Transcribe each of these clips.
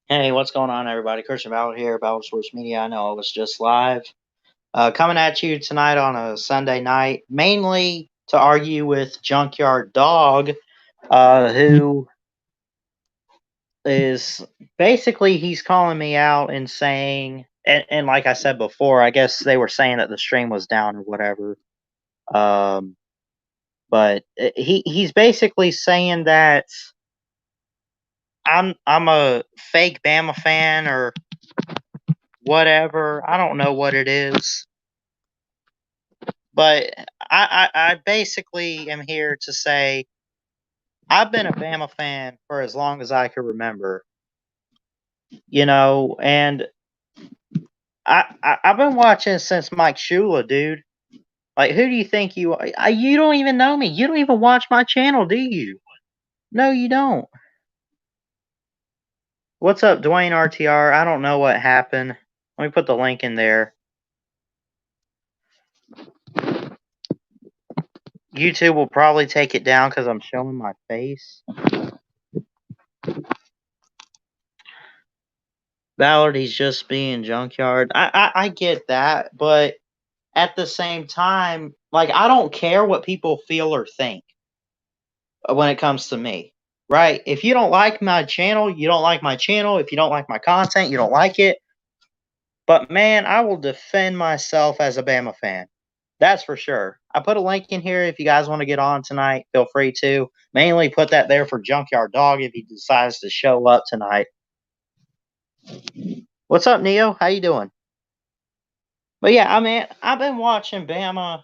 Hey, what's going on, everybody? Christian Ballard here, Ballard Sports Media. I know I was just live. Coming at you tonight on a Sunday night, mainly to argue with Junkyard Dog, who is basically he's calling me out and saying, and like I said before, I guess they were saying that the stream was down or whatever. Um, but he's basically saying that I'm a fake Bama fan or whatever. I don't know what it is. But I basically am here to say I've been a Bama fan for as long as I can remember, and I've been watching since Mike Shula, dude. Like, who do you think you are? You don't even know me. You don't even watch my channel, do you? No, you don't. What's up, Dwayne RTR? I don't know what happened. Let me put the link in there. YouTube will probably take it down because I'm showing my face. Ballard, he's just being junkyard. I get that, but at the same time, like, I don't care what people feel or think when it comes to me, right? If you don't like my channel, you don't like my channel. If you don't like my content, you don't like it. But man, I will defend myself as a Bama fan. That's for sure. I put a link in here if you guys want to get on tonight. Feel free to. Mainly put that there for Junkyard Dog if he decides to show up tonight. What's up, Neo? How you doing? But yeah, I mean, I've been watching Bama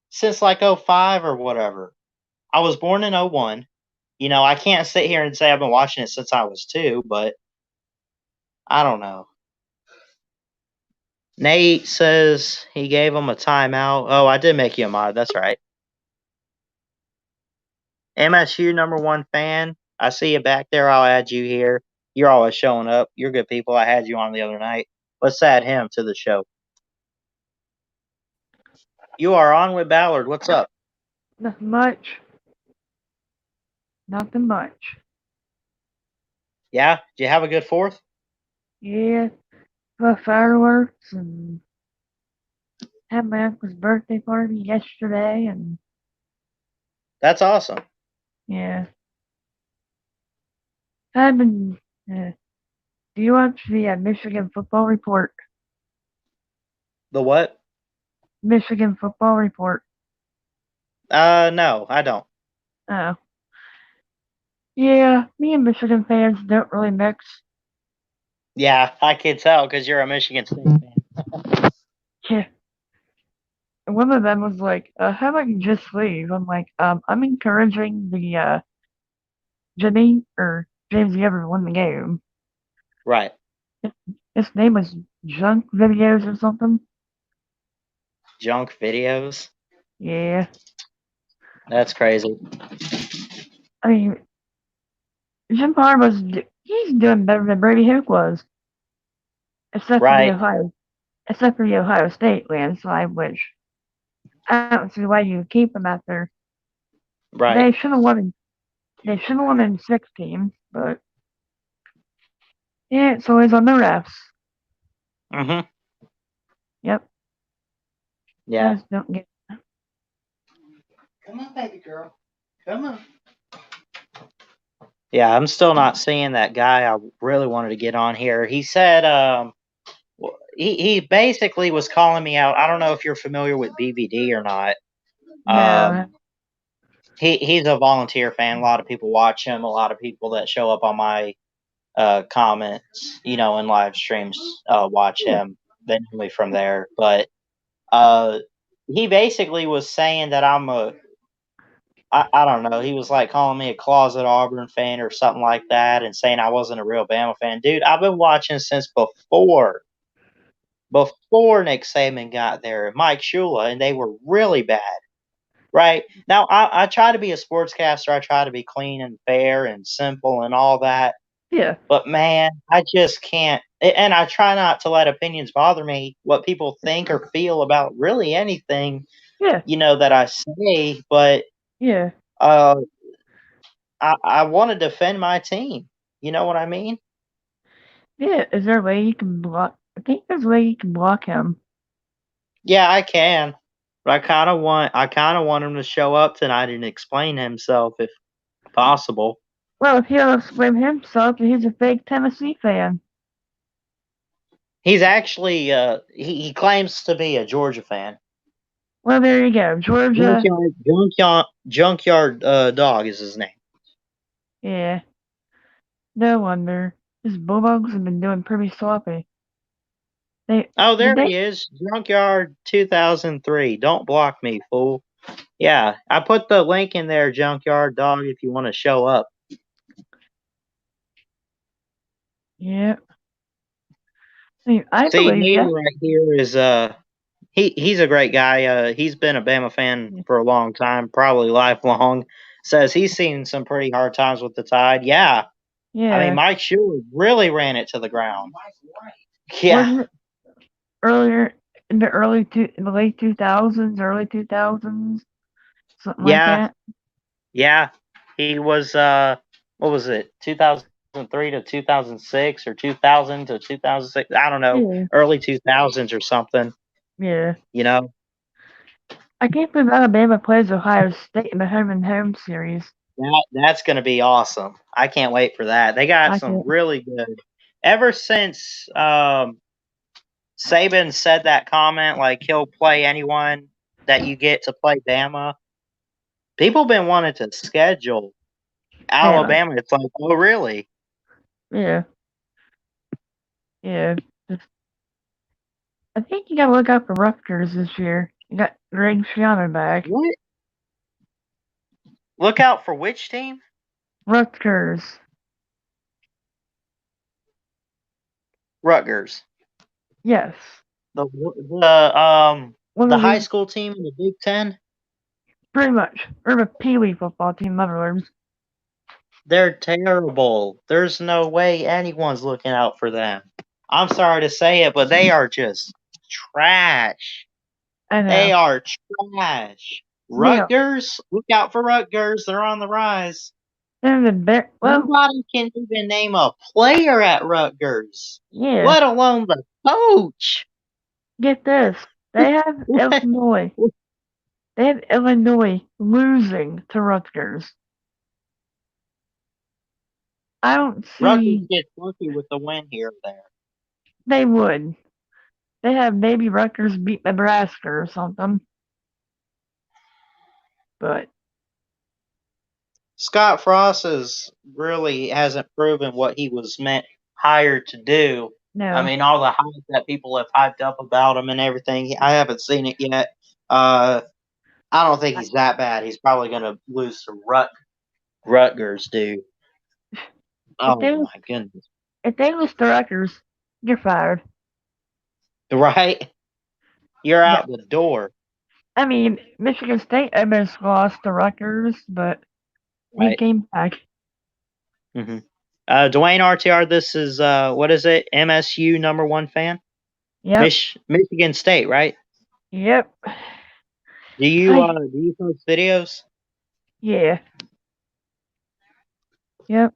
since like '05 or whatever. I was born in '01. I can't sit here and say I've been watching it since I was 2, but I don't know. Nate says he gave him a timeout. Oh, I did make you a mod. That's right. MSU #1 fan. I see you back there. I'll add you here. You're always showing up. You're good people. I had you on the other night. Let's add him to the show. You are on with Ballard. What's up? Nothing much. Nothing much. Yeah? Did you have a good 4th? Yeah, the fireworks and had my uncle's birthday party yesterday, and That's awesome. yeah, I've been. Do you watch the Michigan Football Report? The what? Michigan Football Report. No, I don't. Oh, yeah. Me and Michigan fans don't really mix. Yeah, I can tell because you're a Michigan State fan. Yeah. One of them was like, "How about you just leave?" I'm like, I'm encouraging the Jimmy or James Ever won the game. Right. His name was Junk Videos or something. Junk videos. Yeah. That's crazy. I mean, Jim Harbaugh's he's doing better than Brady Hook was, except for the Right. Ohio, except for the Ohio State landslide, which I don't see why you keep him after. Right. They should have won. They should have won in 16, but yeah, it's always on the refs. Mm-hmm. Yep, I Yeah. just don't get. Come on, baby girl. Come on. Yeah, I'm still not seeing that guy I really wanted to get on here. He said, he basically was calling me out. I don't know if you're familiar with BVD or not. No, He's a volunteer fan. A lot of people watch him. A lot of people that show up on my comments, in live streams, watch yeah, him. Then me from there, but uh, he basically was saying that I don't know. He was like calling me a closet Auburn fan or something like that, and saying I wasn't a real Bama fan. Dude, I've been watching since before Nick Saban got there, Mike Shula, and they were really bad. Right now, I try to be a sportscaster. I try to be clean and fair and simple and all that. yeah, But man, I just can't. And I try not to let opinions bother me. What people think or feel about really anything, yeah, that I say. But yeah. uh, I want to defend my team. You know what I mean? Yeah, is there a way you can block? I think there's a way you can block him. Yeah, I can. But I kind of want him to show up tonight and explain himself if possible. Well, if he'll explain himself, he's a fake Tennessee fan. He's actually he claims to be a Georgia fan. Well, there you go. Georgia. Junkyard Dog is his name. Yeah. No wonder. His Bulldogs have been doing pretty sloppy. Oh, Did there he is. Junkyard 2003. Don't block me, fool. Yeah, I put the link in there, Junkyard Dog, if you want to show up. Yeah. I See, believe Nita you. right here is he's a great guy. He's been a Bama fan Yeah. for a long time, probably lifelong. Says he's seen some pretty hard times with the Tide. Yeah, I mean Yeah. Mike Schuler really ran it to the ground. Yeah, Wasn't it earlier in the late 2000s, early 2000s, something like yeah, that? yeah. He was what was it? 2003 to 2006 or 2000 to 2006. I don't know, Yeah. early 2000s or something. Yeah. You know, I can't believe Alabama plays Ohio State in the home and home series. that's going to be awesome. I can't wait for that. They got I some can't. really good. Ever since Saban said that comment, like he'll play anyone that you get to play Bama. People been wanting to schedule Bama. Alabama. It's like, oh, really? Yeah. Yeah. Just, I think you gotta look out for Rutgers this year. You got Greg Schiano back. What? Look out for which team? Rutgers. Rutgers. Yes. One The of high the school team in the Big Ten. pretty much. Or the Pee Wee football team, in other words. They're terrible. There's no way anyone's looking out for them. I'm sorry to say it, but they are just trash. I They know. are trash. Yeah. Rutgers, look out for Rutgers. They're on the rise. They're the bear. Well, Nobody can even name a player at Rutgers, yeah. let alone the coach. Get this. They have Illinois. They have Illinois losing to Rutgers. I don't Rutgers see gets lucky with the win here or there. they would. They have maybe Rutgers beat Nebraska or something. But Scott Frost really hasn't proven what he was hired to do. I no. mean, all the hype that people have hyped up about him and everything, I haven't seen it yet. I don't think he's that bad. He's probably going to lose to Rutgers, dude. Oh my goodness! If they lose to Rutgers, you're fired. Right? You're Yeah. out the door. I mean, Michigan State almost lost to Rutgers, but they Right. came back. Mm-hmm. Dwayne RTR, this is what is it? MSU #1 fan? Yep. Michigan State, right? Yep. Do you post videos? Yeah. Yep.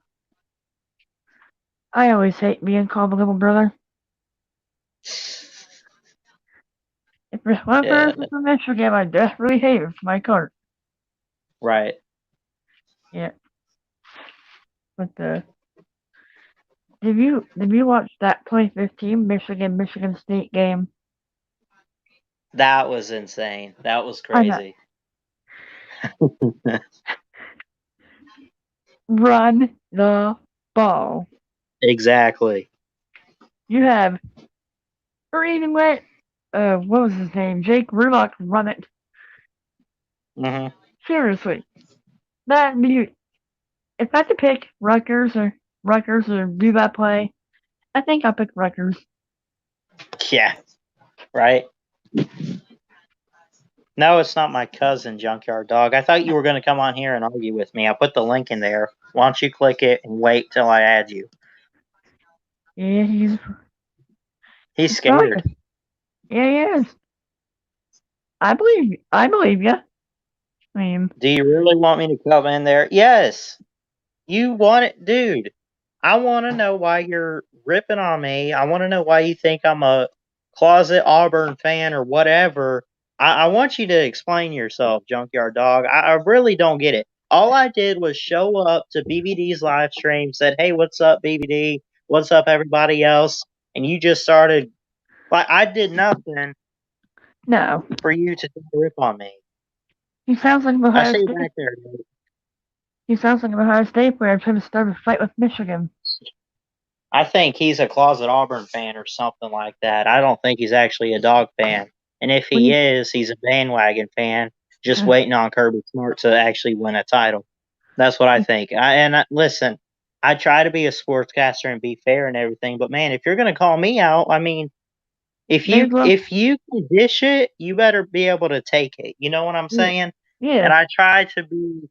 I always hate being called a little brother. If there's one Yeah, person from Michigan I desperately hate, it's Mike Hart. right. Yeah. But did you watch that 2015 Michigan State game? That was insane. That was I know. crazy. Run the ball. Exactly. You have, or even let what was his name? Jake Rudock run it. Hmm. Seriously, that be if I had to pick Rutgers or do that play, I think I'll pick Rutgers. Yeah. Right. No, it's not my cousin, Junkyard Dog. I thought you were going to come on here and argue with me. I put the link in there. Why don't you click it and wait till I add you? Yeah, He's scared. Yeah, he is. I believe you. I mean, Do you really want me to come in there? Yes. You want it, dude. I want to know why you're ripping on me. I want to know why you think I'm a closet Auburn fan or whatever. I want you to explain yourself, Junkyard Dog. I really don't get it. All I did was show up to BBD's live stream, said, "Hey, what's up, BBD? What's up, everybody else?" And you just started like I did nothing No. for you to rip on me. He sounds like an I Ohio see you State. back there. Dude. He sounds like an Ohio State player trying to start a fight with Michigan. I think he's a closet Auburn fan or something like that. I don't think he's actually a Dog fan. And if What do he you, is, he's a bandwagon fan, just waiting on Kirby Smart to actually win a title. That's what I think. Listen, I try to be a sportscaster and be fair and everything, but man, if you're gonna call me out, I mean, if may as you well. if you can dish it, you better be able to take it. You know what I'm Yeah. saying? Yeah. And I try to be.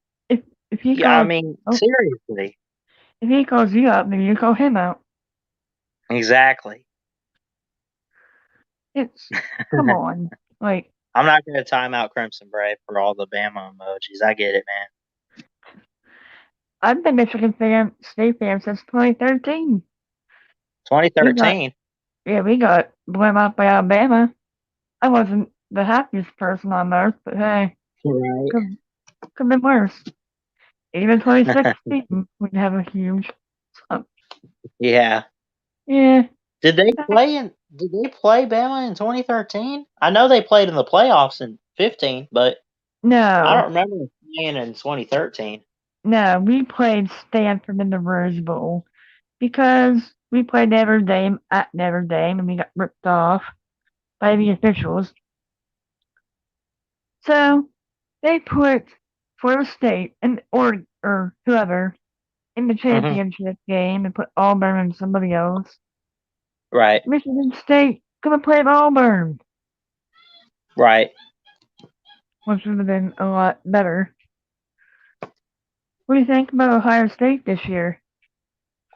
If he Yeah, I calls, mean, oh, seriously, if he calls you out, then you call him out. exactly. It's come on, like I'm not gonna time out Crimson Brave for all the Bama emojis. I get it, man. I've been Michigan State fan since 2013. We got 2013. we got blown out by Alabama. I wasn't the happiest person on earth, but hey, Right. could have been worse. Even 2016, we'd have a huge. Yeah. Yeah, Did they play Bama in 2013? I know they played in the playoffs in 15, but I no, don't remember playing in 2013. no, we played Stanford in the Rose Bowl because we played Notre Dame at Notre Dame and we got ripped off by the officials. So they put Florida State and or whoever in the Hmm. championship game and put Auburn and somebody else. Right. Michigan State gonna play Auburn, Right. which would have been a lot better. What do you think about Ohio State this year?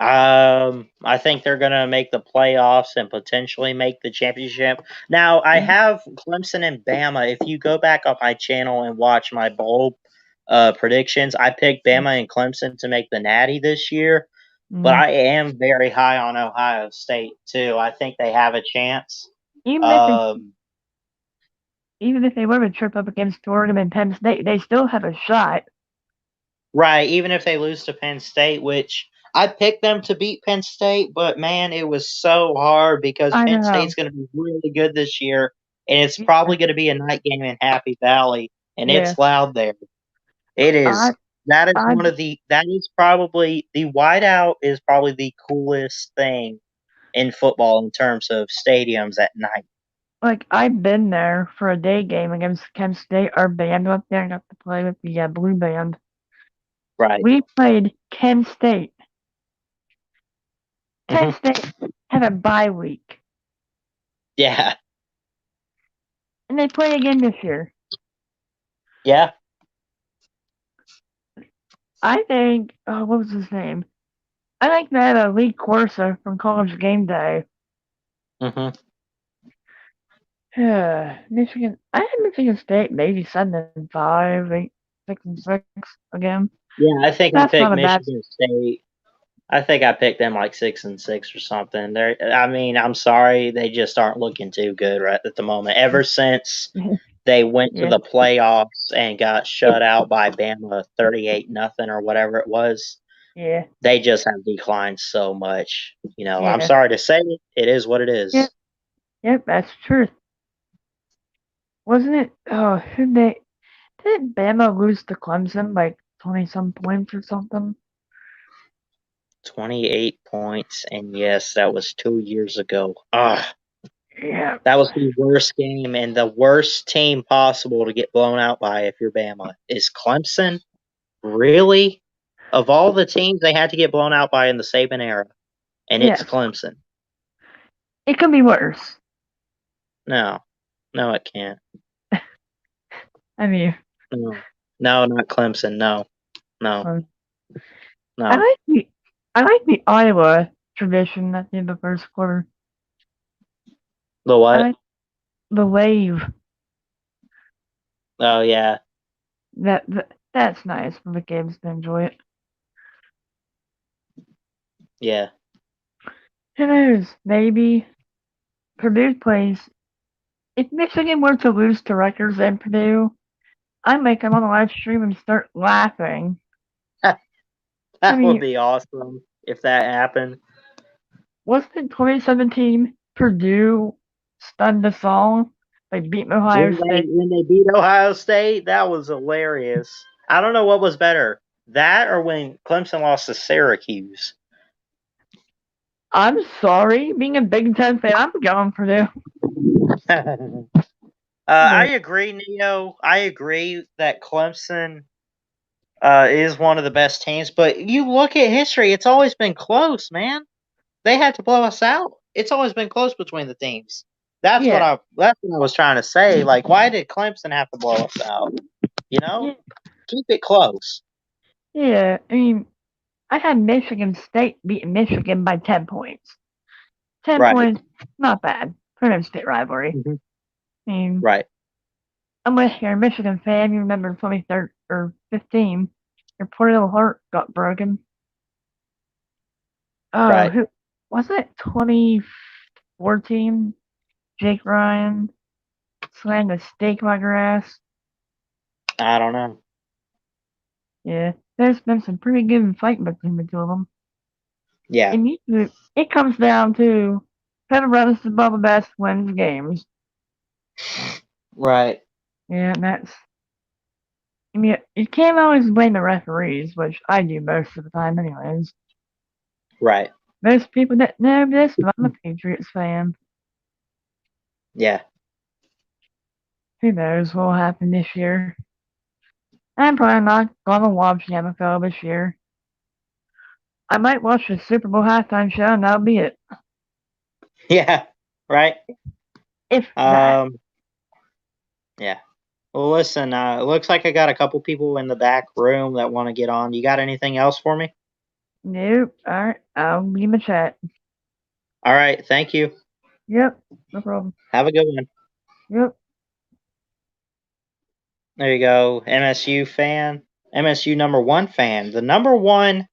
I think they're gonna make the playoffs and potentially make the championship. Now, I have Clemson and Bama. If you go back on my channel and watch my bowl predictions, I picked Bama and Clemson to make the Natty this year. But Mm. I am very high on Ohio State too. I think they have a chance. Even if they Um, even if they were to trip up against Oregon and Penn State, they still have a shot. right, even if they lose to Penn State, which I picked them to beat Penn State, but man, it was so hard because I Penn know. State's going to be really good this year, and it's Yeah, probably going to be a night game in Happy Valley, and yeah. it's loud there. It I is. That is I one of the. That is probably the whiteout is probably the coolest thing in football in terms of stadiums at night. like I've been there for a day game against Kent State. Our band went there and got to play with the blue band. Right. We played Kent State. Kent Hmm. State had a bye week, Yeah. and they play again this year. Yeah. I think. Oh, what was his name? I think that Lee Corsa from College Game Day. Hmm. Michigan. I had Michigan State maybe 7-5, 8, 6-6 again. Yeah, I think I That's picked not a bad. Michigan State. I think I picked them like 6-6 or something. I mean, I'm sorry, they just aren't looking too good right at the moment. Ever since they went to Yeah, the playoffs and got shut out by Bama 38-0 or whatever it was, yeah, they just have declined so much. You know, I'm yeah, sorry to say it. It is what it yeah. is. Yep, that's truth. Wasn't it? Oh, who they? Did Bama lose to Clemson like 20 some points or something? 28 points, and yes, that was 2 years ago. Ah, Yeah. that was the worst game and the worst team possible to get blown out by if you're Bama. Is Clemson really? Of all the teams they had to get blown out by in the Saban era, and it's Yes. Clemson. It could be worse. No. No, it can't. I mean, No. No, not Clemson. No. No. um, I No. like the I like the Iowa tradition at the end of the first quarter. The I what? like the wave. Oh, yeah. That's nice for the kids to enjoy it. Yeah. Who knows? Maybe Purdue plays. If Michigan were to lose to Rutgers and Purdue, I'd make them on the live stream and start laughing. I That would mean, be awesome if that happened. wasn't it 2017 Purdue stunned us all by beating Ohio State? When they beat Ohio State, that was hilarious. I don't know what was better, that or when Clemson lost to Syracuse. I'm sorry, being a Big Ten fan, I'm going Purdue. I Yeah. agree, Neo. I agree that Clemson is one of the best teams, but you look at history; it's always been close, man. They had to blow us out. It's always been close between the teams. That's what Yeah. I was trying to say. Like, why did Clemson have to blow us out? You know, Yeah. keep it close. Yeah. I mean, I had Michigan State beating Michigan by 10 points. 10 Right. points, not bad for an state rivalry. Mhm. I mean, Right. unless you're a Michigan fan, you remember 23rd or 15, your poor little heart got broken. Oh, Right. who was it? 2014? Jake Ryan slammed a steak in my grass. I don't know. Yeah, there's been some pretty good fighting between the two of them. Yeah. And usually it comes down to whoever runs the ball the best wins games. Right. Yeah, and that's. I mean, you can't always blame the referees, which I do most of the time, anyways. Right. Most people that know this, but I'm a Patriots fan. Yeah. Who knows what will happen this year? I'm probably not gonna watch the NFL this year. I might watch the Super Bowl halftime show, and that'll be it. Yeah. Right. If that. Um. Yeah. Well, listen. It looks like I got a couple people in the back room that want to get on. You got anything else for me? Nope. Alright, I'll be in the chat. All right. Thank you. Yep, no problem. Have a good one. Yep. There you go. MSU fan. MSU number one fan. The number one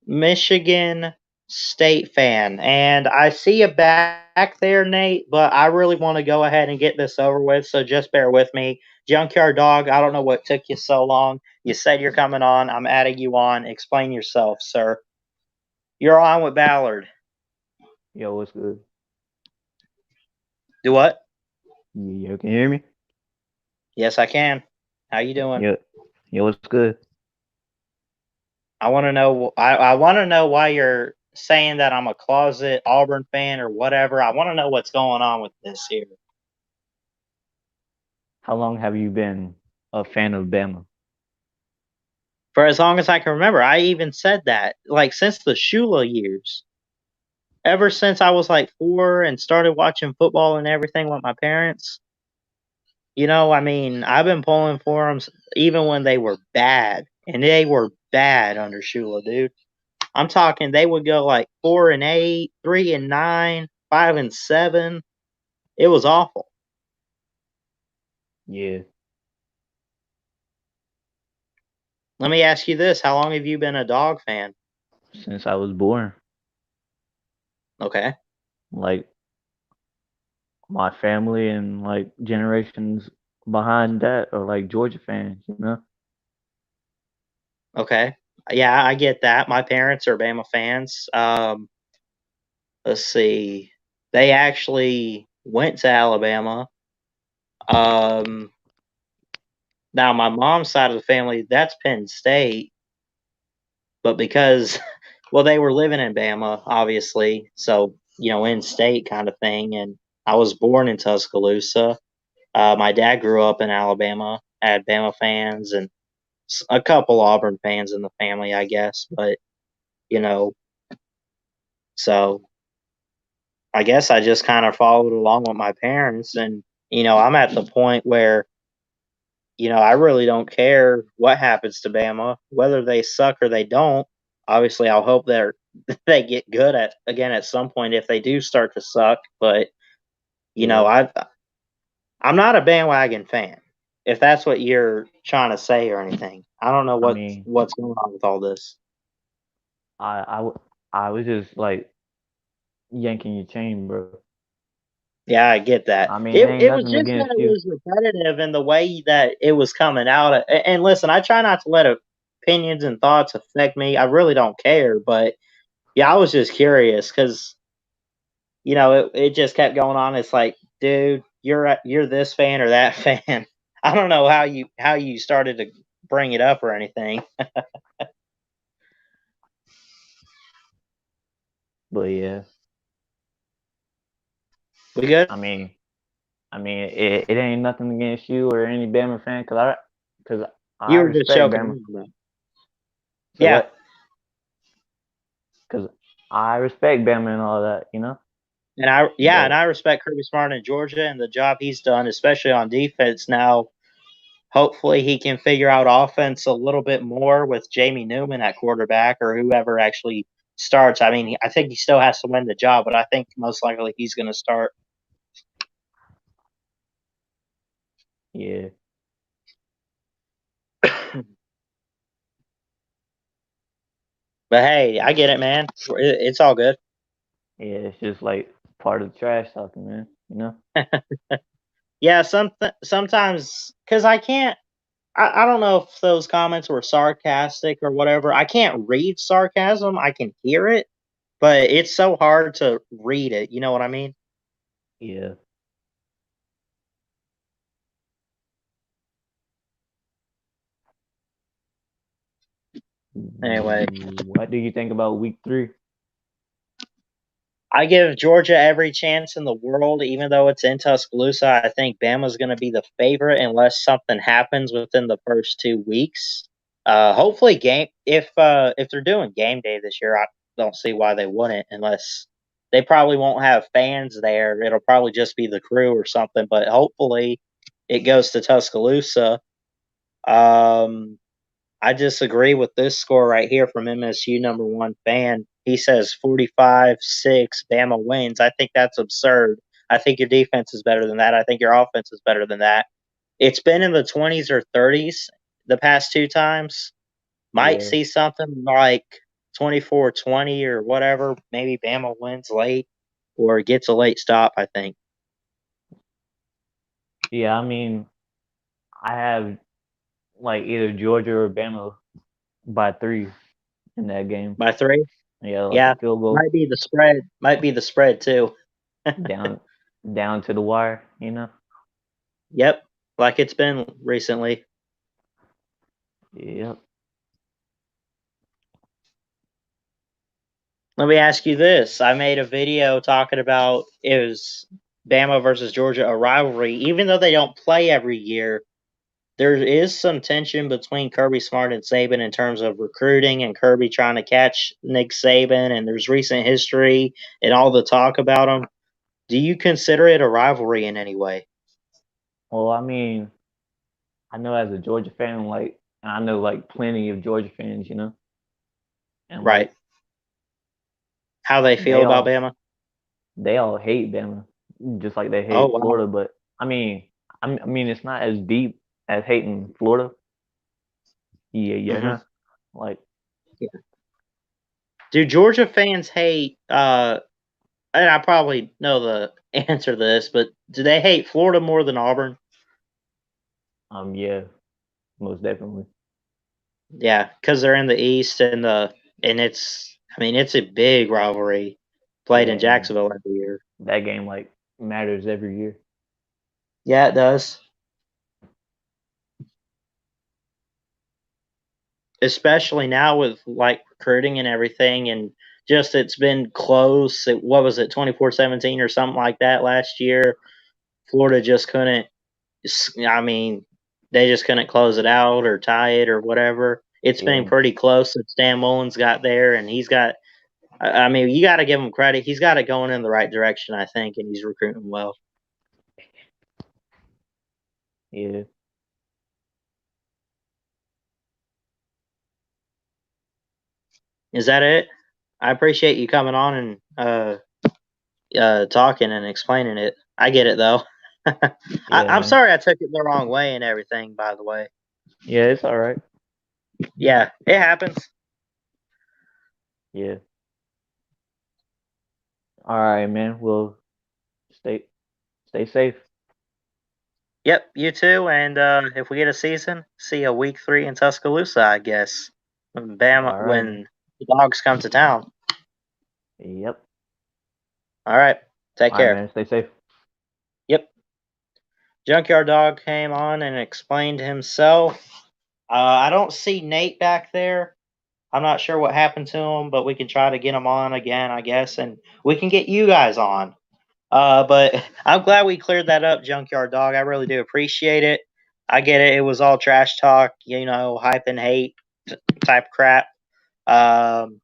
Michigan State fan. And I see you back there, Nate, but I really want to go ahead and get this over with, so just bear with me. Junkyard Dog, I don't know what took you so long. You said you're coming on. I'm adding you on. Explain yourself, sir. You're on with Ballard. Yo, what's good? Do what? Yo, can you hear me? Yes, I can. How you doing? Yo, what's good? I want to know. I want to know why you're saying that I'm a closet Auburn fan or whatever. I want to know what's going on with this here. How long have you been a fan of Bama? For as long as I can remember, I even said that like since the Shula years. Ever since I was like 4 and started watching football and everything with my parents. I mean, I've been pulling for them even when they were bad, and they were bad under Shula, dude. I'm talking they would go like 4-8, 3-9, 5-7. It was awful. Yeah, Let me ask you this: how long have you been a Dog fan? since I was born. Okay. Like my family and like generations behind that are like Georgia fans, you know? Okay. Yeah, I get that. My parents are Bama fans. Let's see. They actually went to Alabama. Um, Now my mom's side of the family, that's Penn State, but because well, they were living in Bama, obviously, so in state kind of thing. And I was born in Tuscaloosa. My dad grew up in Alabama, had Bama fans and a couple Auburn fans in the family, I guess. But you know, so I guess I just kind of followed along with my parents, and I'm at the point where I really don't care what happens to Bama, whether they suck or they don't. Obviously, I'll hope they get good at some point if they do start to suck. But Yeah. I'm not a bandwagon fan. If that's what you're trying to say or anything, I don't know I mean, what's going on with all this. I I was just like yanking your chain, bro. Yeah, I get that. I mean, it It ain't it was nothing just that against it you. was repetitive in the way that it was coming out. And listen, I try not to let opinions and thoughts affect me. I really don't care, but yeah, I was just curious because it just kept going on. It's like, dude, you're this fan or that fan. I don't know how you started to bring it up or anything. But yeah, We good? I mean, it ain't nothing against you or any Bama fan, cause I You were just respect joking Bama. around, though. So Yeah, what? Cause I respect Bama and all that, you know. and But I respect Kirby Smart in Georgia and the job he's done, especially on defense. Now, hopefully, he can figure out offense a little bit more with Jamie Newman at quarterback or whoever actually starts. I mean, I think he still has to win the job, but I think most likely he's going to start. yeah, But hey, I get it, man. It's all good. yeah, it's just like part of the trash talking, man. You know. Yeah, sometimes because I can't. I don't know if those comments were sarcastic or whatever. I can't read sarcasm. I can hear it, but it's so hard to read it. You know what I mean? Yeah. Anyway, What do you think about week 3? I give Georgia every chance in the world, even though it's in Tuscaloosa. I think Bama's going to be the favorite unless something happens within the first 2 weeks. Hopefully, if they're doing game day this year, I don't see why they wouldn't, unless they probably won't have fans there. It'll probably just be the crew or something. But hopefully, it goes to Tuscaloosa. Um, I disagree with this score right here from MSU number one fan. He says 45-6 Bama wins. I think that's absurd. I think your defense is better than that. I think your offense is better than that. It's been in the 20s or 30s the past 2 times. Might Yeah. see something like 24-20 or whatever. Maybe Bama wins late or gets a late stop, I think. Yeah, I mean, I have like either Georgia or Bama by 3 in that game. By 3? Yeah, like a Yeah. field goal Might be the spread. Might be the spread too. down down to the wire, you know? Yep. Like it's been recently. Yep. Let me ask you this. I made a video talking about it was Bama versus Georgia, a rivalry. Even though they don't play every year, there is some tension between Kirby Smart and Saban in terms of recruiting and Kirby trying to catch Nick Saban. And there's recent history and all the talk about them. Do you consider it a rivalry in any way? Well, I mean, I know as a Georgia fan, like I know like plenty of Georgia fans, you know? And Right. like How they feel they about all Bama? they all hate Bama, just like they Oh, hate wow. Florida. But I mean, I mean, it's not as deep as hating Florida. Yeah, Hmm. yeah. Like, Yeah. Do Georgia fans hate and I probably know the answer to this, but do they hate Florida more than Auburn? yeah, most definitely. Yeah, because they're in the East and it's a big rivalry played Yeah, in and Jacksonville every year. that game like matters every year. Yeah, it does. Especially now with like recruiting and everything, and just it's been close. What was it, 24-17 or something like that last year? Florida just couldn't. I mean, they just couldn't close it out or tie it or whatever. It's been Yeah, pretty close since Dan Mullen's got there, and he's got. I mean, you got to give him credit. He's got it going in the right direction, I think, and he's recruiting well. yeah, Is that it? I appreciate you coming on and talking and explaining it. I get it though. yeah, I'm man. sorry I took it the wrong way and everything. By the way, Yeah, it's all right. yeah, it happens. Yeah. All right, man. Well, stay stay safe. Yep, you too. And if we get a season, see a week 3 in Tuscaloosa, I guess. When All right, man. when the dogs come to town. Yep. All right. Take All right, care. man. Stay safe. Yep. Junkyard Dog came on and explained himself. I don't see Nate back there. I'm not sure what happened to him, but we can try to get him on again, I guess, and we can get you guys on. But I'm glad we cleared that up, Junkyard Dog. I really do appreciate it. I get it. It was all trash talk, hype and hate type crap. Um,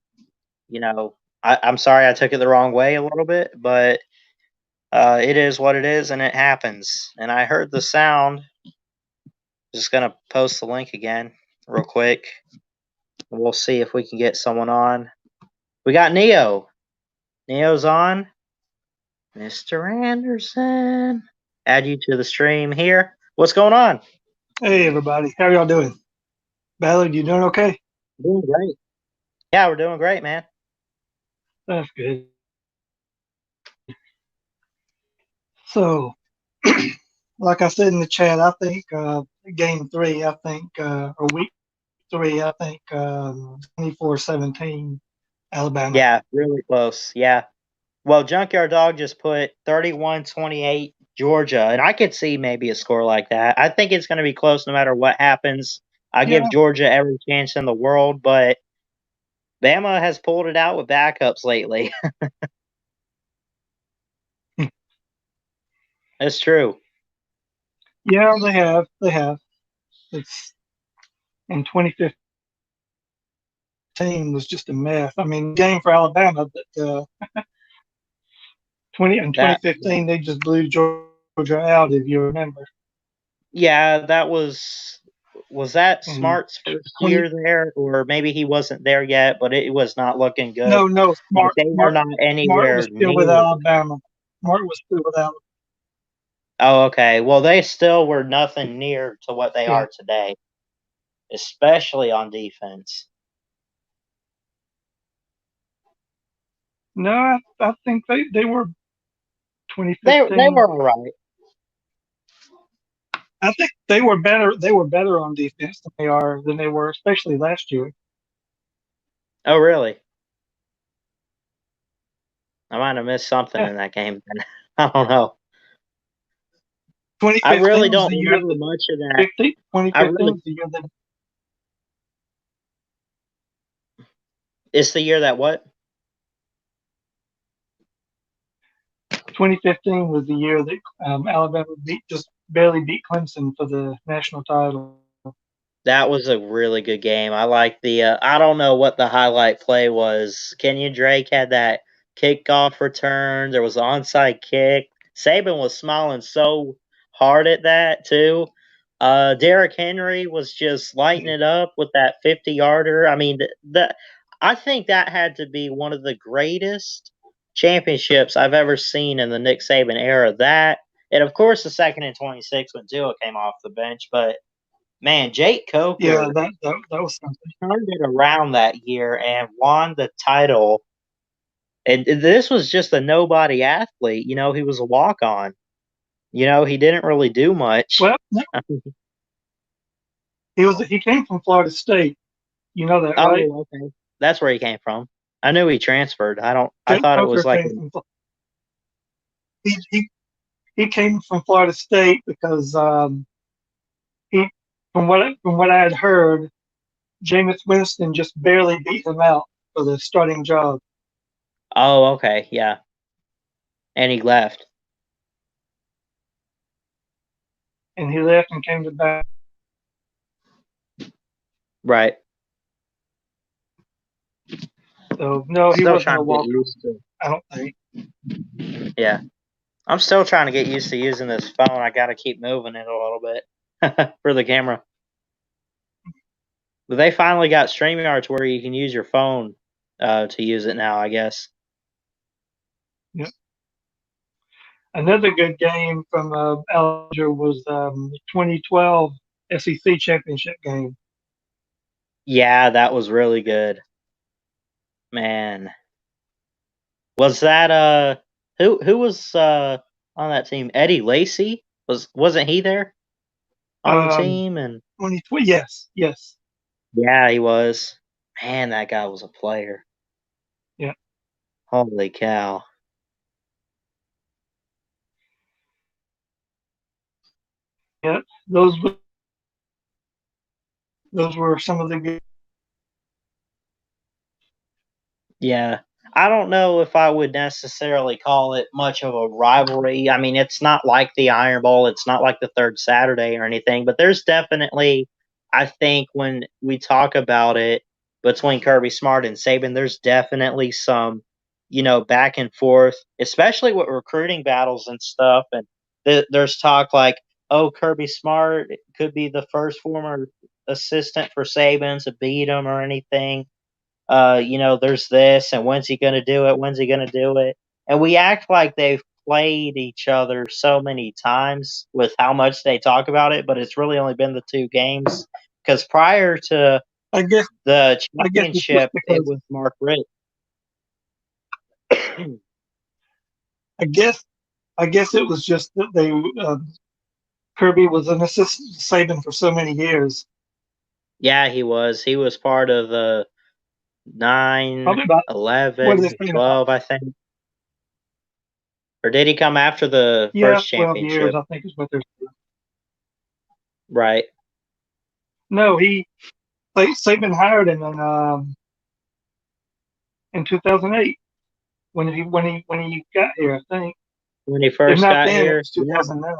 I'm sorry I took it the wrong way a little bit, but it is what it is, and it happens. And I heard the sound. Just gonna post the link again, real quick. We'll see if we can get someone on. We got Neo. Neo's on. Mr. Anderson. Add you to the stream here. What's going on? Hey everybody, how y'all doing? Ballard, you doing okay? Doing great. Yeah, we're doing great, man. That's good. So, like I said in the chat, I think game 3, I think, or week 3, I think 24-17 Alabama. Yeah, really close. Yeah. Well, Junkyard Dog just put 31-28 Georgia, and I could see maybe a score like that. I think it's going to be close no matter what happens. I Yeah. give Georgia every chance in the world, but Bama has pulled it out with backups lately. That's true. Yeah, they have. They have. It's in 2015 was just a mess. I mean, game for Alabama, but 2015 they just blew Georgia out, if you remember. Yeah, that was that And Smart's first 20 year there, or maybe he wasn't there yet, but it was not looking good. No, Like, Smart they were not Smart anywhere was still with near. Alabama. Smart was still with Alabama. Oh, okay. Well, they still were nothing near to what they Yeah. are today, especially on defense. No, I think they were They 2015. were all right. I think they were better. They were better on defense than they were, especially last year. Oh, really? I might have missed something Yeah. in that game. Then. I don't know. 2015 I really was don't the year remember that much of that. 2015 was the year that It's the year that what? 2015 was the year that Alabama just barely beat Clemson for the national title. That was a really good game. I like the. I don't know what the highlight play was. Kenyon Drake had that kickoff return. There was an onside kick. Saban was smiling so hard at that too. Derrick Henry was just lighting it up with that 50-yarder. I mean, I think that had to be one of the greatest championships I've ever seen in the Nick Saban era. That, and of course, the 2nd and 26 when Tua came off the bench, but. Man, Jake Coker Yeah, that was something. turned it around that year and won the title. And this was just a nobody athlete. He was a walk on. He didn't really do much. Well, he came from Florida State. You know that, right? Oh, okay. That's where he came from. I knew he transferred. I Jake thought it Coker was like came from, he came from Florida State because he from what I had heard, Jameis Winston just barely beat him out for the starting job. Oh, okay, yeah. And he left. And he left and came back. Right. So no, he Still wasn't trying a to get walk-on, used to. I don't think. Yeah. I'm still trying to get used to using this phone. I got to keep moving it a little bit for the camera. But they finally got StreamYard to where you can use your phone to use it now, I guess. Yep. Another good game from Alger was the 2012 SEC championship game. Yeah, that was really good. Man. Was that who was on that team? Eddie Lacy? Wasn't he there on the Um, team? And 2020. Yes, yes, yeah, he was. Man, that guy was a player. yeah, Holy cow. yeah. Those were- those were some of the good. Yeah. I don't know if I would necessarily call it much of a rivalry. I mean, it's not like the Iron Bowl, it's not like the third Saturday or anything, but there's definitely, I think, when we talk about it between Kirby Smart and Saban, there's definitely some, back and forth, especially with recruiting battles and stuff. And there's talk like, oh, Kirby Smart could be the first former assistant for Saban to beat him or anything. There's this, and when's he going to do it? When's he going to do it? And we act like they've played each other so many times with how much they talk about it, but it's really only been the 2 games. Because prior to I guess the I guess it's just championship, it because was Mark Richt. I guess I guess it was just that they Kirby was an assistant to Saban for so many years. Yeah, he was. He was part of the 9, Probably about what 11, is it? About 12, I think. Or did he come after the yeah, first 12 years. championship? I think is what they're. Right. No, Saban hired him in 2008 when he got here. I think When he if first not got then, it here. was Yeah. 2009.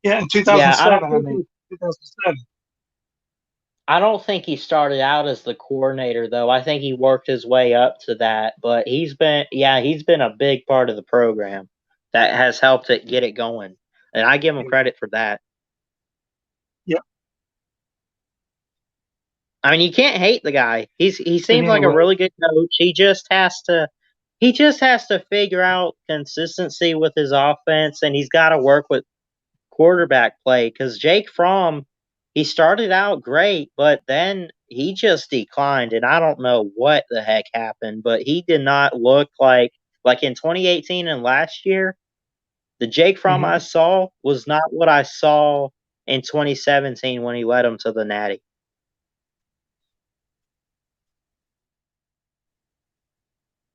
Yeah, in Yeah, 2007. I mean 2007. I don't think he started out as the coordinator though. I think he worked his way up to that, but he's been a big part of the program that has helped it get it going. And I give him credit for that. Yep. I mean, you can't hate the guy. He But seems like a anyway, really good coach. He just has to figure out consistency with his offense, and he's got to work with quarterback play because Jake Fromm, he started out great, but then he just declined, and I don't know what the heck happened, but he did not look like in 2018 and last year. The Jake Fromm I mhm. saw was not what I saw in 2017 when he led them to the Natty.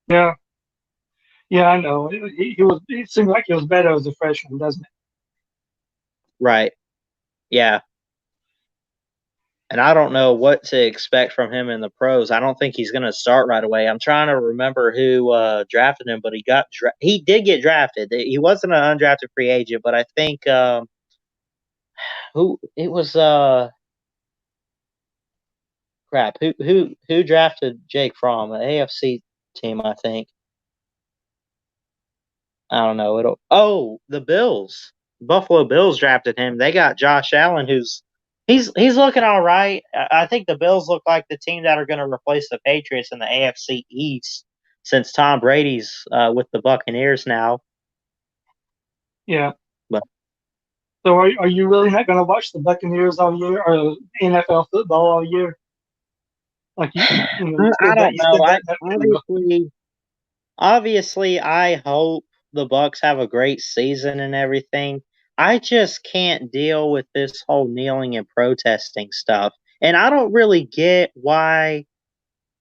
Yeah, yeah, I know. He was. It seemed like he was better as a freshman, doesn't it? Right. Yeah. And I don't know what to expect from him in the pros. I don't think he's going to start right away. I'm trying to remember who drafted him, but he did get drafted. He wasn't an undrafted free agent, but I think who it was. Crap. Who drafted Jake Fromm? An AFC team, I think. I don't know. The Bills. Buffalo Bills drafted him. They got Josh Allen, he's looking all right. I think the Bills look like the team that are going to replace the Patriots in the AFC East since Tom Brady's with the Buccaneers now. Yeah. But So are you really not going to watch the Buccaneers all year or NFL football all year? Like you I said that don't you know. said I that not too long ago. obviously I hope the Bucks have a great season and everything. I just can't deal with this whole kneeling and protesting stuff. And I don't really get why.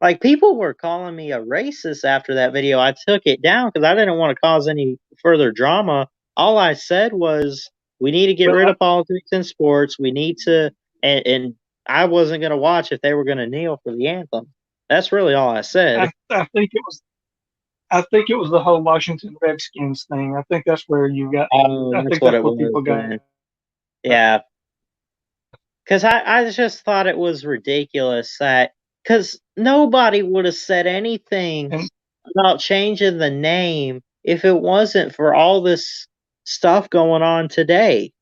Like, people were calling me a racist after that video. I took it down because I didn't want to cause any further drama. All I said was, we need to get Well, rid of politics in sports. We need to, and I wasn't going to watch if they were going to kneel for the anthem. That's really all I said. I think it was the whole Washington Redskins thing. I think that's where you got. Oh, I that's think what that's it where was people got. then. Yeah, because I just thought it was ridiculous because nobody would have said anything And about changing the name if it wasn't for all this stuff going on today.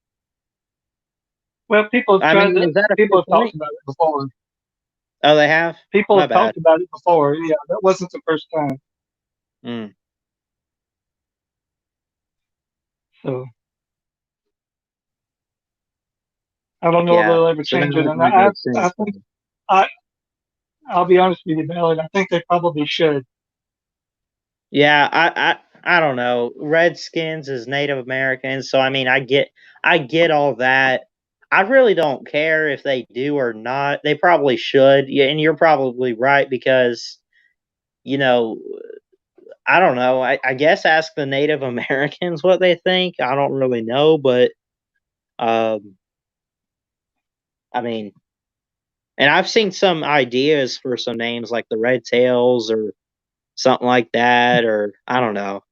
well, I mean, is that a fair people have talked point? about it before. Oh, they have? People My have bad. talked about it before. Yeah, that wasn't the first time. Mm. So I don't know if Yeah. they'll ever So now change it. it And might make I sense. think I I'll be honest with you, Ballard. I think they probably should. Yeah, I don't know. Redskins is Native Americans, so I mean, I get all that. I really don't care if they do or not. They probably should. Yeah, and you're probably right because you know, I don't know. I guess ask the Native Americans what they think. I don't really know, but um, I mean, and I've seen some ideas for some names like the Red Tails or something like that, or I don't know.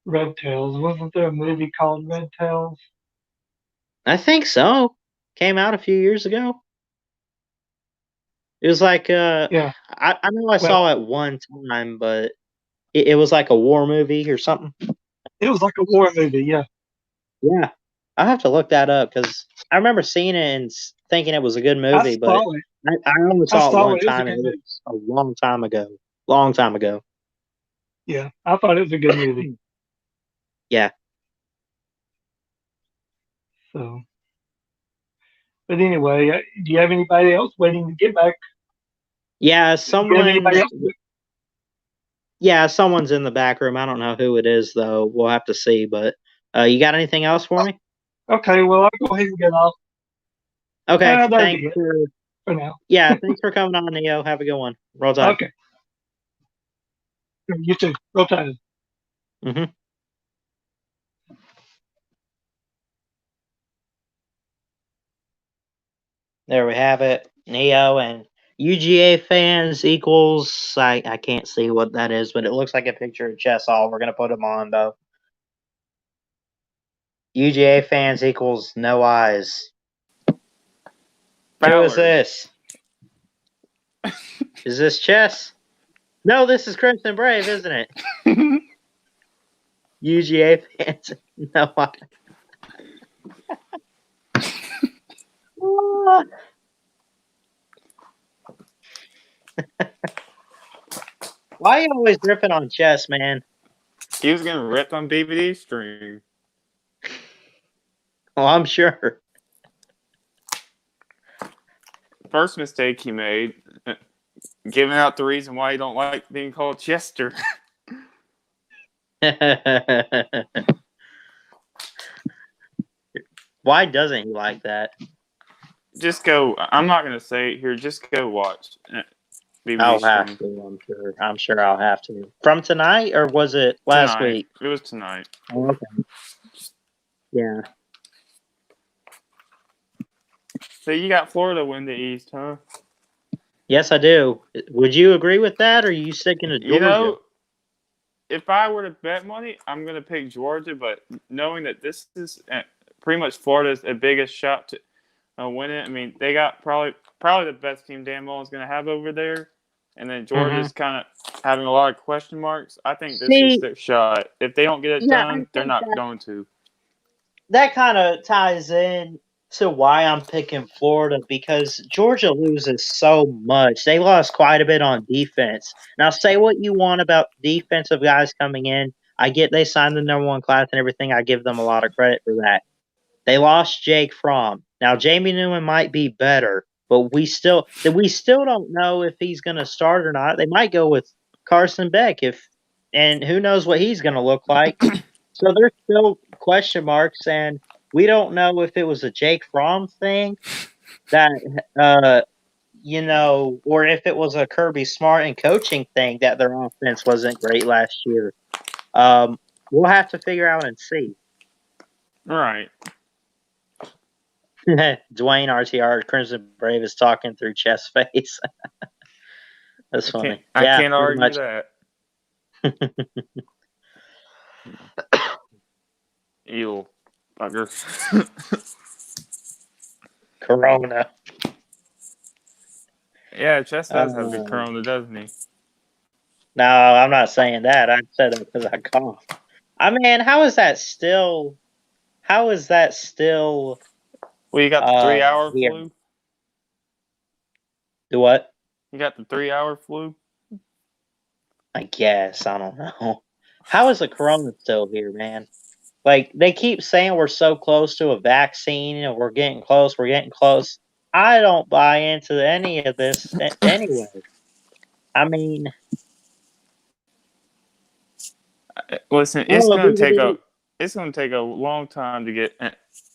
Red Tails. Wasn't there a movie called Red Tails? I think so. Came out a few years ago. It was like Yeah. I know I Well, saw it one time, but it was like a war movie or something. it was like a war movie. Yeah. Yeah, I have to look that up because I remember seeing it and thinking it was a good I movie, but saw it. I only I saw it saw one it. It was a time, good and it movie. was a long time ago. Long time ago. Yeah. I thought it was a good movie. Yeah. So, but anyway, do you have anybody else waiting to get back? Yeah, Do you have anybody else? someone's in the back room. I don't know who it is though. We'll have to see. But you got anything else for me? Okay. Well, I'll go ahead and get off. Okay. That'll Thanks be it for for now. thanks for coming on, Neo. Have a good one. Roll Tide. Okay. You too. Roll Tide. Mm-hmm. There we have it. Neo and UGA fans equals I can't see what that is, but it looks like a picture of Chess Hall. We're gonna put them on though. UGA fans equals no eyes. Who is Ballard. this? Is this Chess? No, this is Crimson Brave, isn't it? UGA fans, no eyes. Why are you always ripping on Chess, man? He was getting ripped on DVD stream. Oh, I'm sure. First mistake he made, giving out the reason why he don't like being called Chester. Why doesn't he like that? Just go. I'm not gonna say it here. Just go watch DVD I'll stream have to. I'm sure I'll have to. From tonight, or was it last tonight. week? It was tonight. Oh, okay. Yeah. So you got Florida win the East, huh? Yes, I do. Would you agree with that, or are you sticking to Georgia? You know, if I were to bet money, I'm gonna pick Georgia. But knowing that this is pretty much Florida's biggest shot to win it. I mean, they got probably the best team Dan Mullen's gonna have over there, and then Georgia's kind of having a lot of question marks. I think this is their shot. If they don't get it done, they're not going to. That kind of ties in to why I'm picking Florida, because Georgia loses so much. They lost quite a bit on defense. Now, say what you want about defensive guys coming in. I get they signed the number one class and everything. I give them a lot of credit for that. They lost Jake Fromm. Now, Jamie Newman might be better, but we still don't know if he's going to start or not. They might go with Carson Beck, and who knows what he's going to look like. So there's still question marks, and we don't know if it was a Jake Fromm thing that, or if it was a Kirby Smart and coaching thing that their offense wasn't great last year. We'll have to figure out and see. All right. Dwayne RTR Crimson Brave is talking through Chess face. That's funny. I can't argue that. Evil bugger. Corona. Yeah, Chess does have good Corona, doesn't he? No, I'm not saying that. I said that because I coughed. I mean, how is that still? Well, you got the 3-hour here. flu? Do what? You got the 3-hour flu? I guess. I don't know. How is the corona still here, man? Like, they keep saying we're so close to a vaccine and we're getting close. I don't buy into any of this anyway. I mean, Listen, Oh, BBD. it's gonna take a long time to get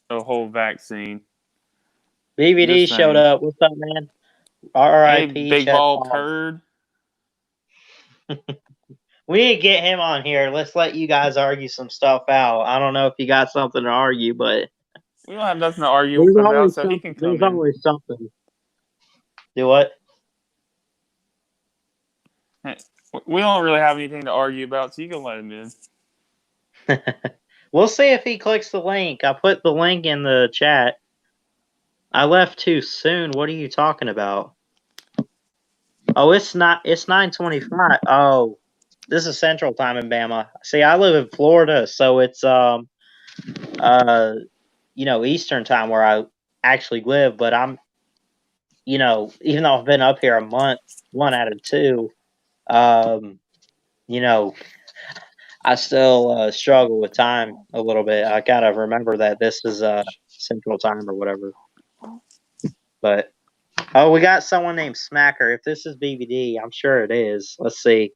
a whole vaccine. BBD Just showed saying. up. What's up, man? Hey, R.I.P. big Chess ball Ball. turd. We need to get him on here. Let's let you guys argue some stuff out. I don't know if you got something to argue, but We don't have nothing to argue there's about, always so he can something. come There's in. always something. Do what? We don't really have anything to argue about, so you can let him in. We'll see if he clicks the link. I put the link in the chat. I left too soon. What are you talking about? Oh, it's not. It's 9:25. Oh, this is Central Time in Bama. See, I live in Florida, so it's Eastern Time where I actually live. But I'm, even though I've been up here a month, one out of two, you know, I still struggle with time a little bit. I gotta remember that this is Central Time or whatever. But we got someone named Smacker. If this is BBD, I'm sure it is. Let's see.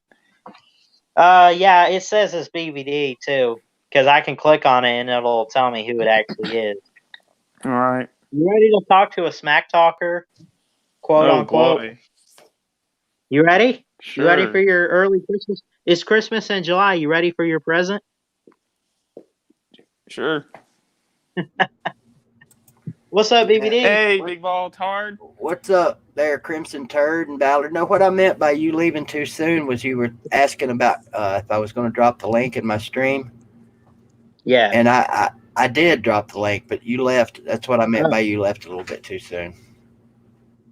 Yeah, it says it's BBD too, because I can click on it and it'll tell me who it actually is. All right. You ready to talk to a smack talker, quote unquote? Boy. You ready? Sure. You ready for your early Christmas? It's Christmas in July. You ready for your present? Sure. What's up, BBD? Hey, big ball tard. What's up there, Crimson Turd and Ballard? No, what I meant by you leaving too soon was you were asking about if I was going to drop the link in my stream. Yeah. And I did drop the link, but you left. That's what I meant by you left a little bit too soon.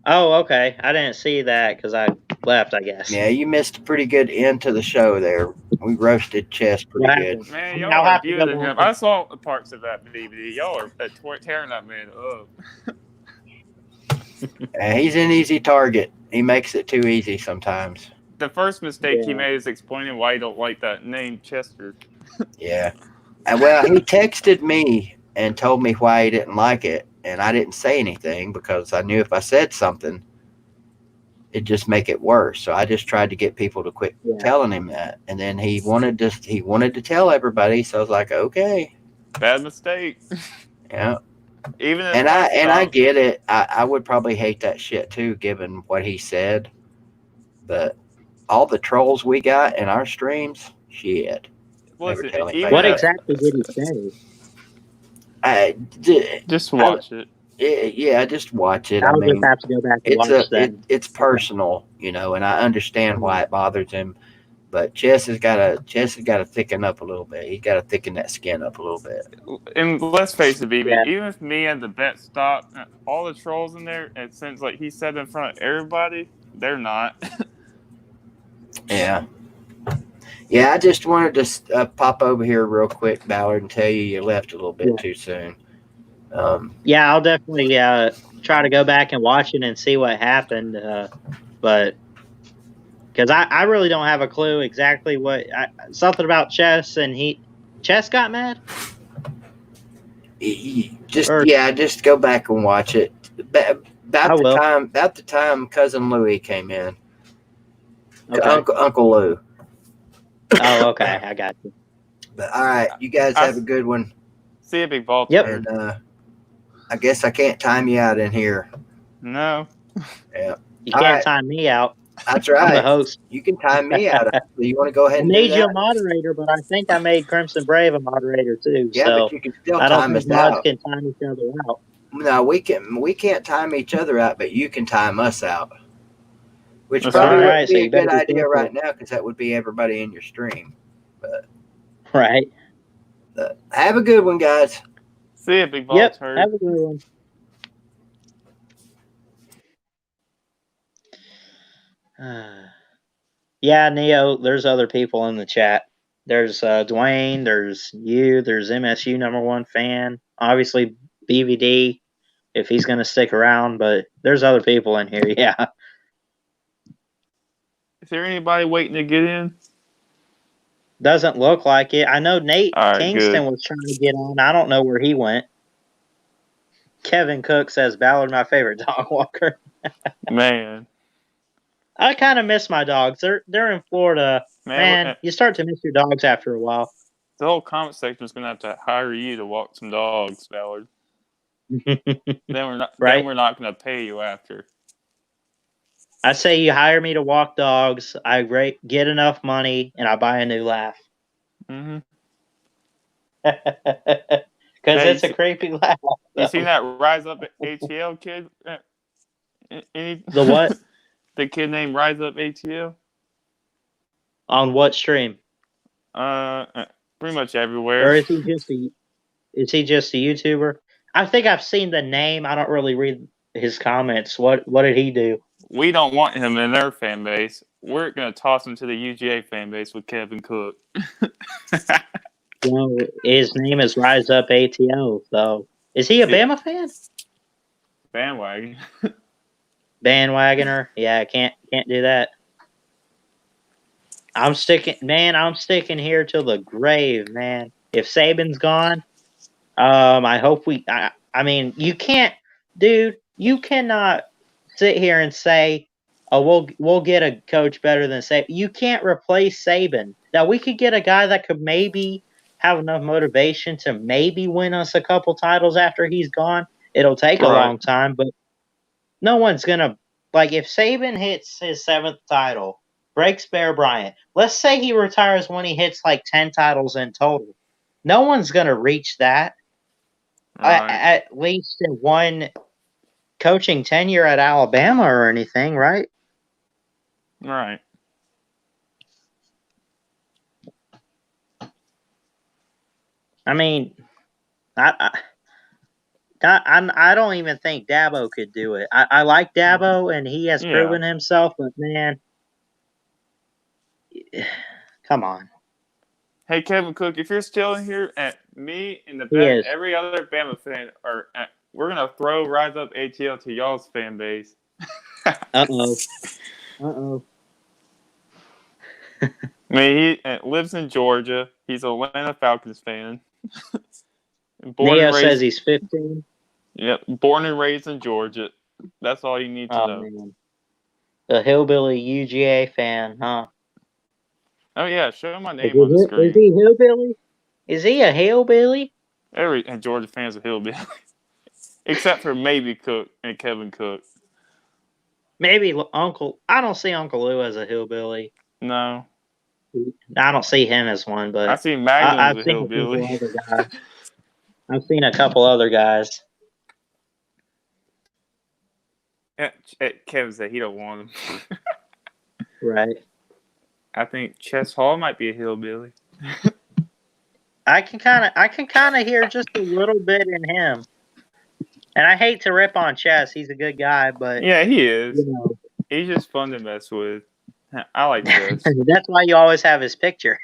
Oh, okay. I didn't see that because I left, I guess. Yeah, you missed a pretty good end to the show there. We roasted Chess pretty good. Man, y'all I'll are have to go abusing him. back. I saw the parts of that DVD. Y'all are tearing that man up. He's an easy target. He makes it too easy sometimes. The first mistake he Yeah. made is explaining why he don't like that name Chester. Yeah. Well, he texted me and told me why he didn't like it, and I didn't say anything because I knew if I said something, it'd just make it worse. So I just tried to get people to quit telling him that, and then he wanted to tell everybody. So I was like, okay, Bad mistake. yeah. Even if I get it. I would probably hate that shit too, given what he said. But all the trolls we got in our streams, shit. listen, tell even anybody What that. exactly did he say? just watch it. Yeah, just watch it. I'll just have to go back and watch that. It's personal, and I understand why it bothers him. But Chess has got to thicken up a little bit. He's got to thicken that skin up a little bit. And let's face it, BB. Yeah. Even if me and the bet stop, all the trolls in there, and since like he said in front of everybody, they're not. Yeah. Yeah, I just wanted to pop over here real quick, Ballard, and tell you left a little bit too soon. Yeah, I'll definitely try to go back and watch it and see what happened. But because I really don't have a clue exactly something about Chess and Chess got mad. Just go back and watch it. About the time Cousin Louie came in. Okay. Uncle Lou. Oh, okay, I got you. But all right, you guys have a good one. See you, big ball. Yep. Turd. And I guess I can't time you out in here. No. Yeah. You can't time me out. That's I'm right. the host. You can time me out. You want to go ahead I and made do you a that? moderator, but I think I made Crimson Brave a moderator too. Yeah, so but you can still I don't time think us mods out. can time each other out. No, we can't time each other out, but you can time us out. Which That's probably right. would So be you a good better be idea careful. right now because that would be everybody in your stream. Right. Have a good one, guys. See you, big ball. Yep. Turd. Have a good one. Yeah, Neo, there's other people in the chat. There's Dwayne, there's you, there's MSU #1 fan, obviously BVD if he's going to stick around, but there's other people in here, yeah. Is there anybody waiting to get in? Doesn't look like it. I know Nate All right, Kingston good. was trying to get on. I don't know where he went. Kevin Cook says Ballard my favorite dog walker. Man. I kind of miss my dogs. They're in Florida. Man, you start to miss your dogs after a while. The whole comment section is going to have to hire you to walk some dogs, Ballard. Then we're not. Right? Then we're not going to pay you after. I say you hire me to walk dogs. I get enough money, and I buy a new laugh. Mm-hmm. Because Hey, it's a creepy laugh. You seen that Rise Up ATL kid? The what? The kid named Rise Up ATL? On what stream? Pretty much everywhere. Or is he just a YouTuber? I think I've seen the name. I don't really read his comments. What did he do? We don't want him in their fan base. We're gonna toss him to the UGA fan base with Kevin Cook. Well, his name is Rise Up ATL. So is he a Bama fan? Bandwagon. Bandwagoner? Yeah, I can't do that. I'm sticking here till the grave, man. If Saban's gone, I hope I mean, you can't, dude. You cannot sit here and say, "Oh, we'll get a coach better than Saban." You can't replace Saban. Now we could get a guy that could maybe have enough motivation to maybe win us a couple titles after he's gone. It'll take a long time, but no one's gonna if Saban hits his 7th title, breaks Bear Bryant. Let's say he retires when he hits 10 titles in total. No one's gonna reach that. At least in one coaching tenure at Alabama or anything, right? Right. I mean, I don't even think Dabo could do it. I like Dabo, and he has proven himself, but man, come on. Hey, Kevin Cook, if you're still here, me and every other Bama fan we're gonna throw Rise Up ATL to y'all's fan base. Uh-oh. I mean, he lives in Georgia. He's an Atlanta Falcons fan. Neo says he's 15. Yep, born and raised in Georgia. That's all you need to know. Man. A hillbilly UGA fan, huh? Oh yeah, show him my name on the screen. Is he hillbilly? Is he a hillbilly? Every Georgia fan's a hillbilly, except for maybe Cook and Kevin Cook. Maybe Uncle. I don't see Uncle Lou as a hillbilly. No, I don't see him as one, but I see Magnum as a hillbilly. I've seen a couple other guys. Kevin said he don't want him. Right. I think Chess Hall might be a hillbilly. I can kind of hear just a little bit in him. And I hate to rip on Chess. He's a good guy, but yeah, he is. He's just fun to mess with. I like Chess. That's why you always have his picture.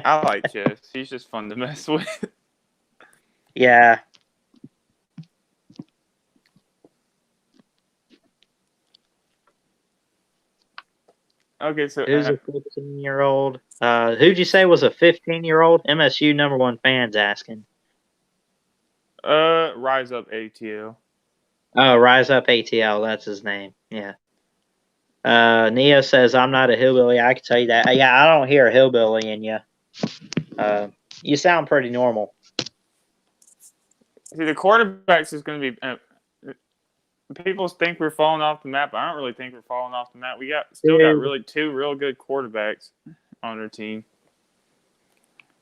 I like Chess. He's just fun to mess with. Yeah. Okay, so who's a 15-year-old? Who'd you say was a 15-year-old? MSU #1 fans asking. Rise Up ATL. Oh, Rise Up ATL. That's his name. Yeah. Neo says I'm not a hillbilly. I can tell you that. Yeah, I don't hear a hillbilly in you. You sound pretty normal. See, the quarterbacks is going to be. People think we're falling off the map. I don't really think we're falling off the map. We still got really 2 real good quarterbacks on our team.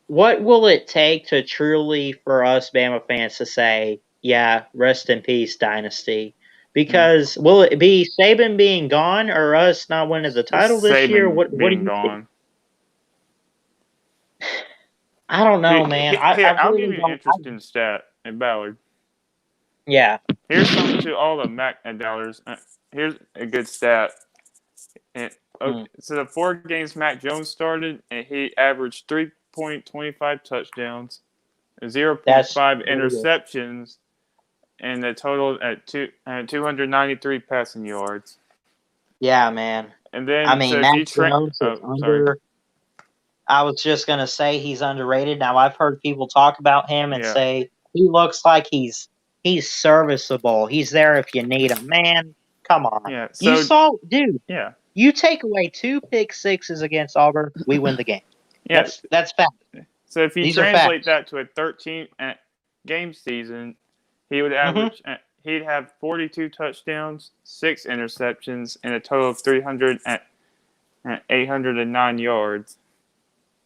What will it take to truly for us Bama fans to say, yeah, rest in peace, dynasty? Because will it be Saban being gone or us not winning the title this year? What being gone? I don't know, man. I'll give you an interesting stat in Ballard. Yeah. Here's something to all the Mac and dollars. Here's a good stat. So the 4 games Mac Jones started, and he averaged 3.25 touchdowns, 0.5 interceptions, and a total at 293 passing yards. Yeah, man. And then I mean, Mac Jones is under. I was just gonna say he's underrated. Now I've heard people talk about him and say he looks like he's serviceable. He's there if you need him. Man, Come on. Yeah. You So saw, dude. yeah. You take away 2 pick sixes against Auburn, we win the game. Yeah. That's fact. So if you These are translate facts. that to a 13 game season, he would Mm-hmm. average. He'd have 42 touchdowns, 6 interceptions, and a total of 300 and 809 yards.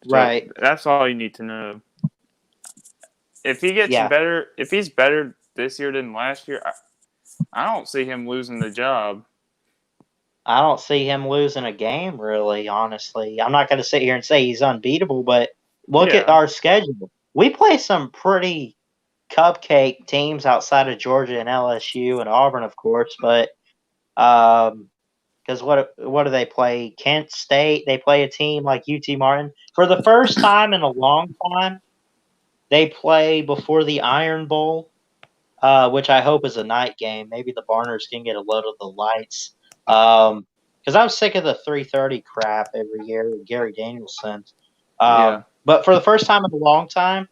So Right. that's all you need to know. If he gets Yeah. better, if he's better this year than last year, I don't see him losing the job. I don't see him losing a game, really, honestly. I'm not going to sit here and say he's unbeatable, but look at Yeah. our schedule. We play some pretty cupcake teams outside of Georgia and LSU and Auburn, of course, but because what do they play? Kent State. They play a team like UT Martin. For the first time in a long time, they play before the Iron Bowl, which I hope is a night game. Maybe the Barners can get a load of the lights. Because I'm sick of the 3:30 crap every year with Gary Danielson. Yeah. But for the first time in a long time,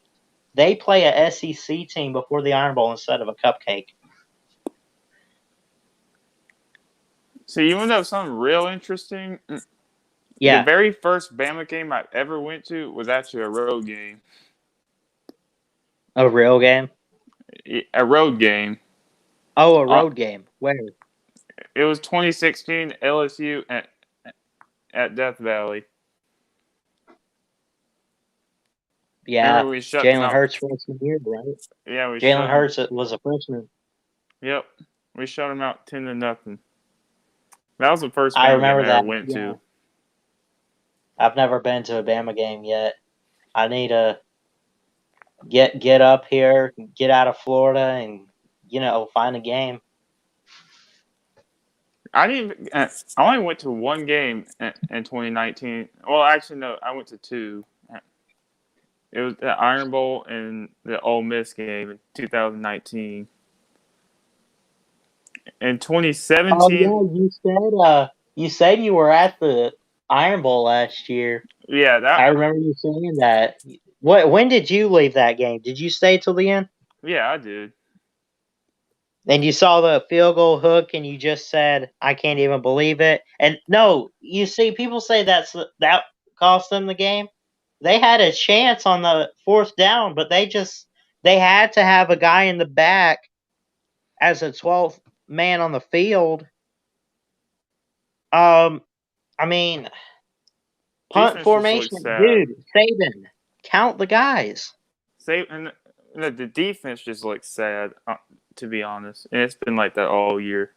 they play a SEC team before the Iron Bowl instead of a cupcake. So you want to know something real interesting? Yeah. The very first Bama game I ever went to was actually a road game. A real game? A road game. Oh, a road game. Where? It was 2016 LSU at Death Valley. Yeah, we shut them Jalen out. Hurts freshman year, right? Yeah, we Jalen Hurts was a freshman. Yep, we shut them out 10-0. That was the first I Bama remember game I that. ever went to. I've never been to a Bama game yet. I need to get up here, get out of Florida, and find a game. I only went to one game in 2019. Well, actually, no, I went to 2. It was the Iron Bowl and the Ole Miss game in 2019. In 2017. Oh yeah, you said you were at the Iron Bowl last year. Yeah, I remember you saying that. When did you leave that game? Did you stay till the end? Yeah, I did. And you saw the field goal hook, and you just said, "I can't even believe it." And no, you see, people say that cost them the game. They had a chance on the 4th down, but they had to have a guy in the back as a 12th man on the field. I mean, punt formation, dude. Saban, count the guys. And the defense just looks sad, to be honest, and it's been like that all year.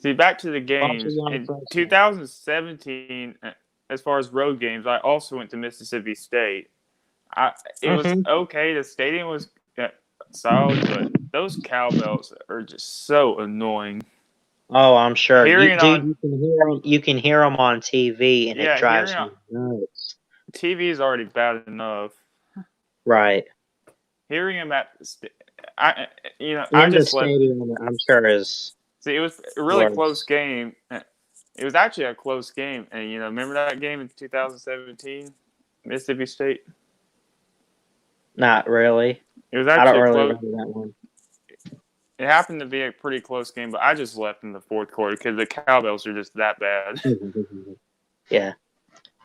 See, back to the games in 2017. As far as road games, I also went to Mississippi State. It was okay. The stadium was solid, but those cowbells are just so annoying. Oh, I'm sure. You can hear them on TV, and it drives me nuts. TV is already bad enough. Right. Hearing them at the stadium, I'm sure is. See, it was a really close game. It was actually a close game, and remember that game in 2017, Mississippi State? Not really. It was actually I don't really remember that one. It happened to be a pretty close game, but I just left in the 4th quarter because the cowbells are just that bad. Yeah.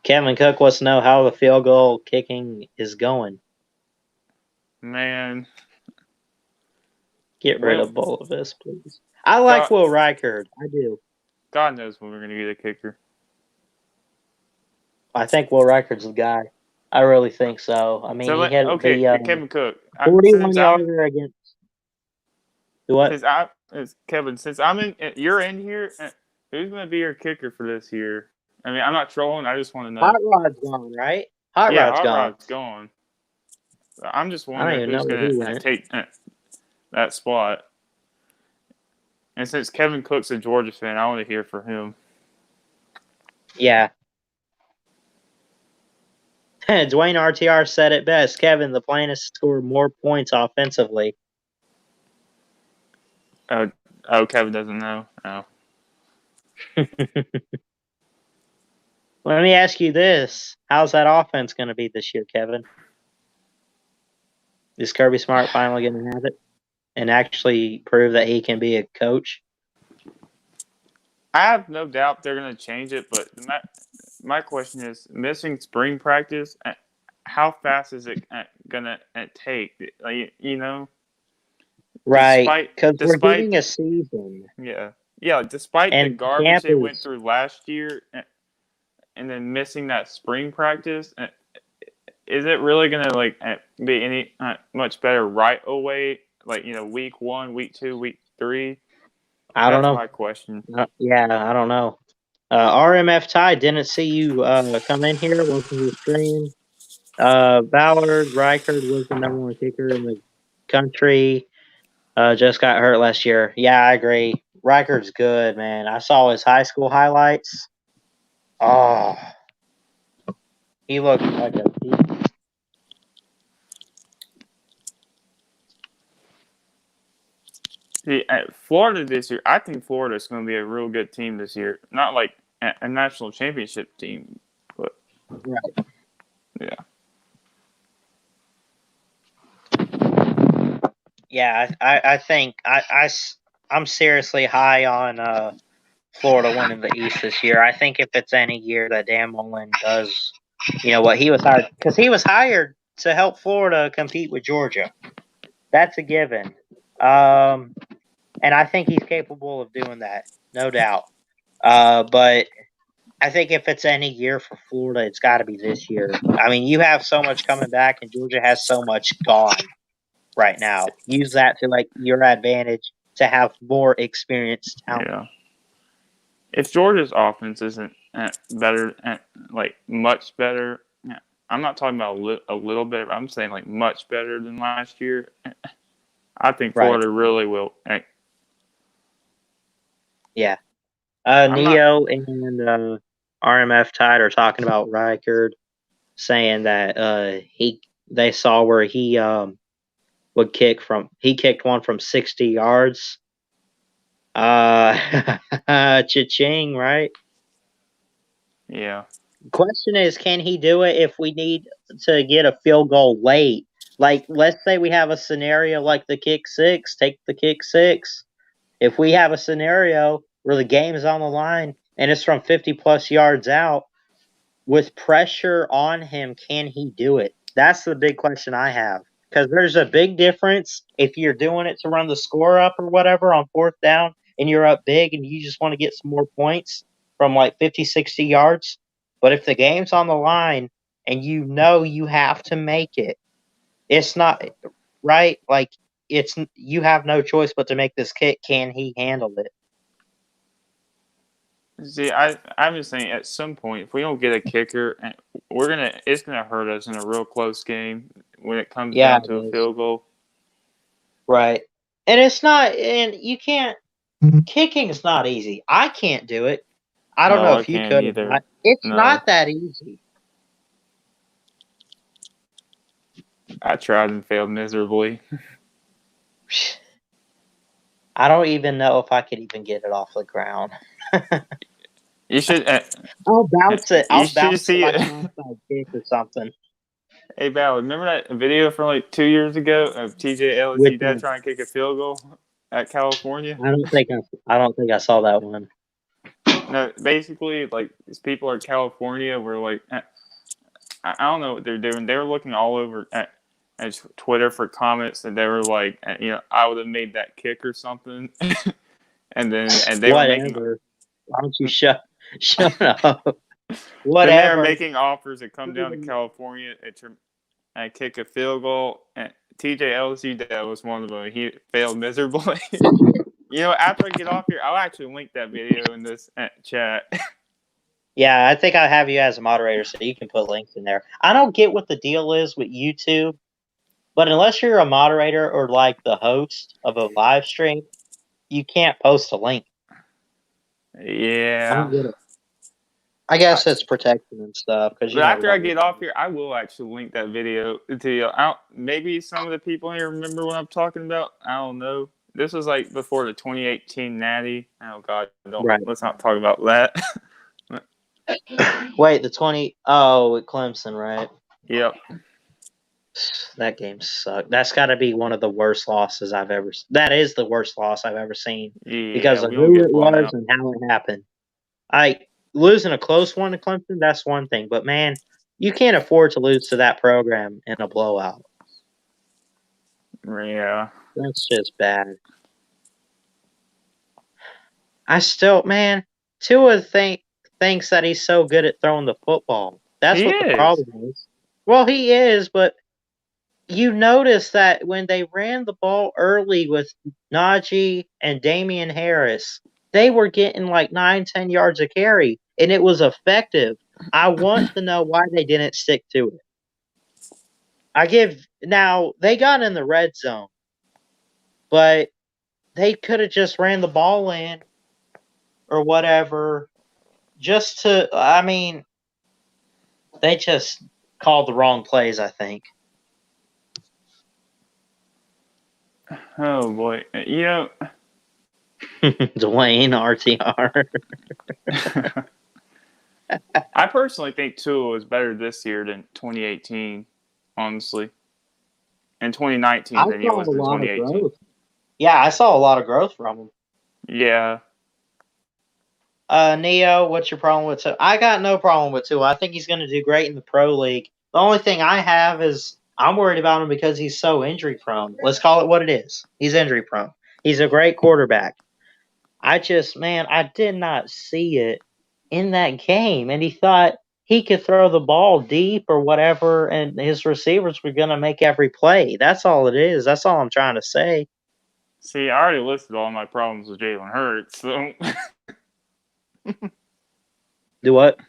Kevin Cook wants to know how the field goal kicking is going. Man. Get rid of Bulovis, please. I like Will Reichard. I do. God knows when we're going to get a kicker. I think Will Reichard's the guy. I really think so. I mean, he had Kevin Cook. 41-yarder against. What? Kevin, since you're in here, who's going to be your kicker for this year? I mean, I'm not trolling. I just want to know. Hot Rod's gone, right? Hot Rod's gone. So I'm just wondering who's going to take that spot. And since Kevin Cook's a Georgia fan, I want to hear from him. Yeah. Dwayne RTR said it best. Kevin, the plan is to score more points offensively. Oh, Kevin doesn't know? Oh. Let me ask you this. How's that offense going to be this year, Kevin? Is Kirby Smart finally going to have it and actually prove that he can be a coach? I have no doubt they're going to change it, but my question is, missing spring practice, how fast is it going to take? Like, Right, because we're despite getting a season, despite the and garbage camp they went is through last year, and then missing that spring practice, is it really going to be any much better right away? Like, week 1, week 2, week 3. I don't That's know. my question. Yeah, I don't know. RMF Ty, didn't see you come in here. Welcome to the stream. Ballard Reichard was the number 1 kicker in the country. Just got hurt last year. Yeah, I agree. Reichard's good, man. I saw his high school highlights. Oh, he looked like a beast. See, at Florida this year, I think Florida is going to be a real good team this year. Not like a national championship team, but Right. yeah. Yeah, I think I'm seriously high on Florida winning the East this year. I think if it's any year that Dan Mullen does, what he was hired, because he was hired to help Florida compete with Georgia. That's a given. And I think he's capable of doing that, no doubt. But I think if it's any year for Florida, it's got to be this year. I mean, you have so much coming back, and Georgia has so much gone right now. Use that to your advantage to have more experienced talent. Yeah. If Georgia's offense isn't better, much better, I'm not talking about a little bit. I'm saying much better than last year. I think Florida really will. Yeah. Neo and RMF Tide are talking about Reichard, saying that they saw where he would kick from. He kicked one from 60 yards. Cha-ching, right? Yeah. Question is, can he do it if we need to get a field goal late? Like, let's say we have a scenario like the kick 6, take the kick 6. If we have a scenario where the game is on the line and it's from 50-plus yards out, with pressure on him, can he do it? That's the big question I have. Because there's a big difference if you're doing it to run the score up or whatever on 4th down and you're up big and you just want to get some more points from 50, 60 yards. But if the game's on the line and you have to make it, it's not right. You have no choice but to make this kick. Can he handle it? See, I'm just saying at some point, if we don't get a kicker, it's gonna hurt us in a real close game when it comes down to a field goal. Right. And it's not, and you can't, kicking is not easy. I can't do it. I don't know if you could either. It's not that easy. I tried and failed miserably. I don't even know if I could even get it off the ground. You should. I'll bounce it. I'll bounce it like an outside kick or something. Hey, Ballard, remember that video from 2 years ago of TJ Ellis' dad trying to kick a field goal at California? I don't think I saw that one. No, basically, these people in California were I don't know what they're doing. They were looking all over at Twitter for comments, and they were like, I would have made that kick or something. and they were making. Why don't you shut up? Whatever. Then they were making offers to come down to California and kick a field goal. And TJ Ellis' dad was one of them. He failed miserably. After I get off here, I'll actually link that video in this chat. Yeah, I think I have you as a moderator, so you can put links in there. I don't get what the deal is with YouTube, but unless you're a moderator or the host of a live stream, you can't post a link. Yeah. I don't get it. I guess it's protection and stuff. But after I get off here, I will actually link that video to you. Maybe some of the people here remember what I'm talking about. I don't know. This was before the 2018 Natty. Oh God, let's not talk about that. Wait, the 20? Oh, with Clemson, right? Yep. That game sucked. That's got to be one of the worst losses I've ever. That is the worst loss I've ever seen because Yeah, of we don't who get it blown was out. and how it happened. Losing a close one to Clemson, that's one thing, but man, you can't afford to lose to that program in a blowout. Yeah. That's just bad. I still, man, Tua thinks that he's so good at throwing the football. That's He what the is. problem is. Well, he is, but you notice that when they ran the ball early with Najee and Damian Harris, they were getting like 9-10 yards a carry, and it was effective. I want to know why they didn't stick to it. Now they got in the red zone, but they could have just ran the ball in or whatever. They just called the wrong plays, I think. Oh boy, Dwayne RTR. I personally think Tua was better this year than 2018. Honestly, in 2019 than he was in 2018. Yeah, I saw a lot of growth from him. Yeah. Neo, what's your problem with Tua? I got no problem with Tua. I think he's going to do great in the pro league. The only thing I have is I'm worried about him because he's so injury prone. Let's call it what it is. He's injury prone. He's a great quarterback. I did not see it in that game, and he thought he could throw the ball deep or whatever, and his receivers were going to make every play. That's all it is. That's all I'm trying to say. See, I already listed all my problems with Jalen Hurts, so Do what?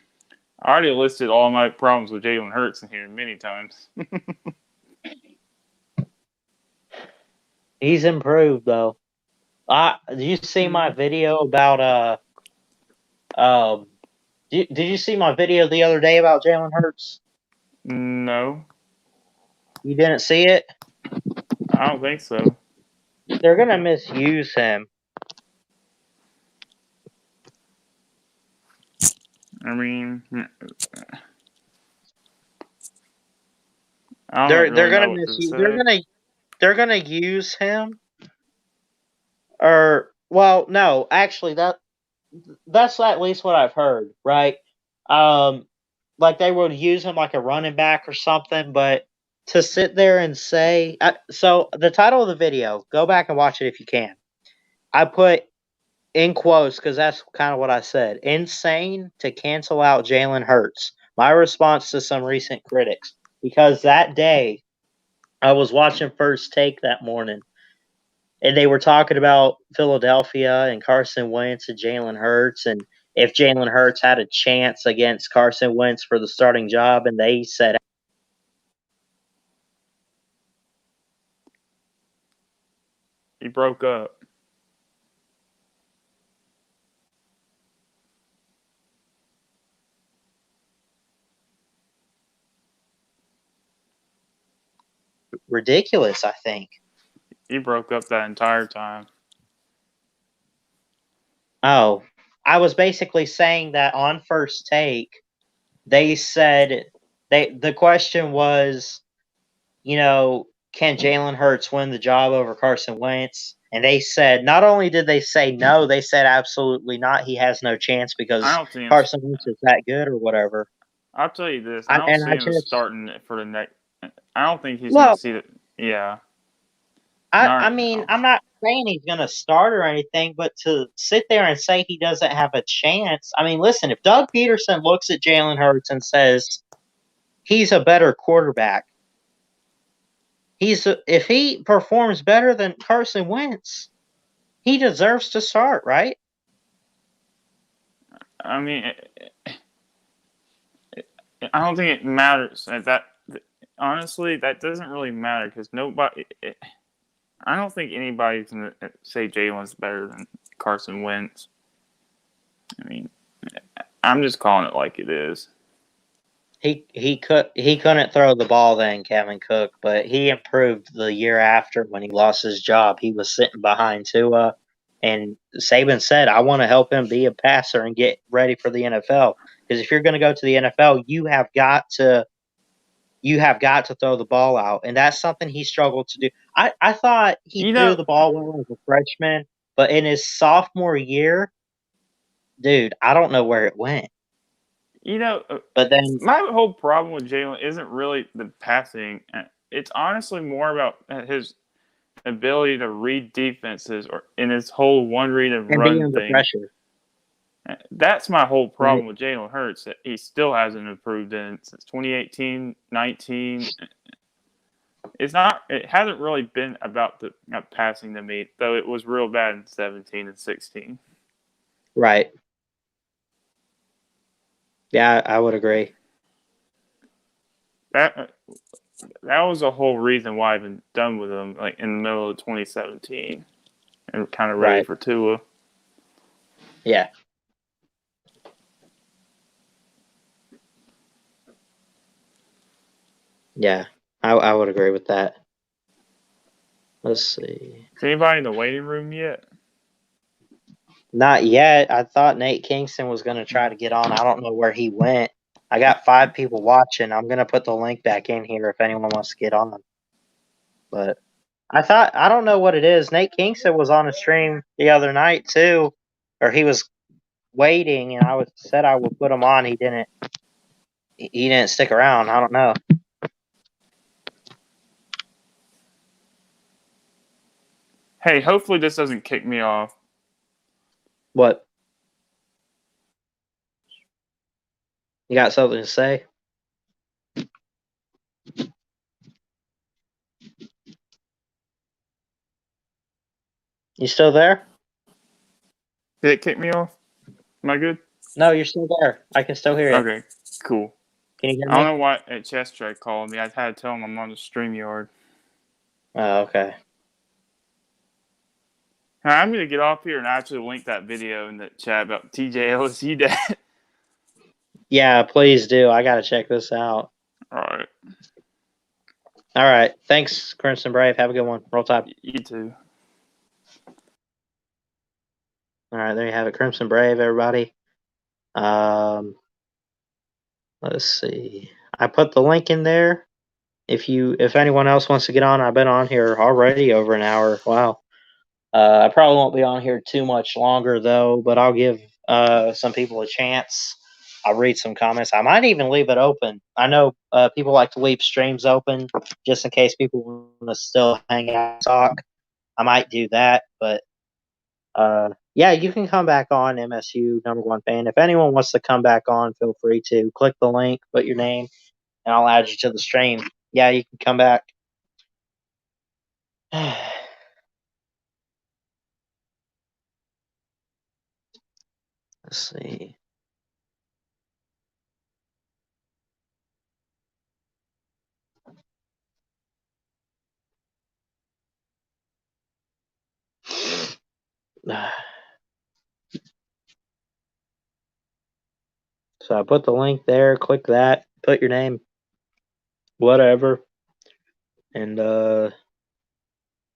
I already listed all my problems with Jalen Hurts in here many times. He's improved though. Did you see my video about did you see my video the other day about Jalen Hurts? No, You didn't see it? I don't think so. They're gonna misuse him. I mean, They're gonna misuse. They're gonna use him. Or well, no, actually that's at least what I've heard, right? Like they would use him like a running back or something, but to sit there and say, so the title of the video, go back and watch it if you can. I put in quotes because that's kind of what I said. Insane to cancel out Jalen Hurts. My response to some recent critics, because that day I was watching First Take that morning, and they were talking about Philadelphia and Carson Wentz and Jalen Hurts, and if Jalen Hurts had a chance against Carson Wentz for the starting job, and they said he broke up. ridiculous, I think. He broke up that entire time. Oh, I was basically saying that on First Take, they said the question was, can Jalen Hurts win the job over Carson Wentz? And they said, not only did they say no, they said absolutely not. He has no chance because Carson Wentz is that good or whatever. I'll tell you this. I don't see him starting for the next. I don't think he's going to see it. Yeah. I'm not saying he's going to start or anything, but to sit there and say he doesn't have a chance. I mean, listen, if Doug Peterson looks at Jalen Hurts and says he's a better quarterback, if he performs better than Carson Wentz, he deserves to start, right? I mean, I don't think it matters. Honestly, that doesn't really matter because nobody. I don't think anybody's going to say Jalen's better than Carson Wentz. I mean, I'm just calling it like it is. He couldn't throw the ball then, Kevin Cook, but he improved the year after when he lost his job. He was sitting behind Tua, and Saban said, "I want to help him be a passer and get ready for the NFL." Because if you're going to go to the NFL, you have got to you have got to throw the ball out, and that's something he struggled to do. I thought he You threw know, the ball well as a freshman, but in his sophomore year, dude, I don't know where it went. you know, But then, my whole problem with Jalen isn't really the passing. It's honestly more about his ability to read defenses or in his whole one read and and being run under thing. pressure, That's my whole right? problem with Jalen Hurts. That he still hasn't improved in since 2018, 19. It's not. It hasn't really been about the passing to me, though. It was real bad in 17 and 16. Right. Yeah, I would agree. That was the whole reason why I've been done with him, like in the middle of 2017, and kind of ready Right. for Tua. Yeah. Yeah, I would agree with that. Let's see. Is anybody in the waiting room yet? Not yet. I thought Nate Kingston was going to try to get on. I don't know where he went. I got 5 people watching. I'm going to put the link back in here if anyone wants to get on. But I don't know what it is. Nate Kingston was on a stream the other night too, or he was waiting, and said I would put him on. He didn't. He didn't stick around. I don't know. Hey, hopefully this doesn't kick me off. What? You got something to say? You still there? Did it kick me off? Am I good? No, you're still there. I can still hear you. Okay, cool. Can you hear I don't me? know why at Chess Track called me. I had to tell him I'm on the StreamYard. Oh, okay. I'm going to get off here and actually link that video in the chat about TJ LSU dad. Yeah, please do. I got to check this out. All right. All right. Thanks, Crimson Brave. Have a good one. Roll Tide. You too. All right, there you have it. Crimson Brave, everybody. Let's see. I put the link in there. If anyone else wants to get on, I've been on here already over an hour. Wow. I probably won't be on here too much longer though, but I'll give some people a chance. I'll read some comments. I might even leave it open. I know people like to leave streams open just in case people want to still hang out and talk. I might do that, but yeah, you can come back on, MSU #1 fan. If anyone wants to come back on, feel free to click the link, put your name, and I'll add you to the stream. Yeah, you can come back. Let's see. So I put the link there, click that, put your name, whatever, and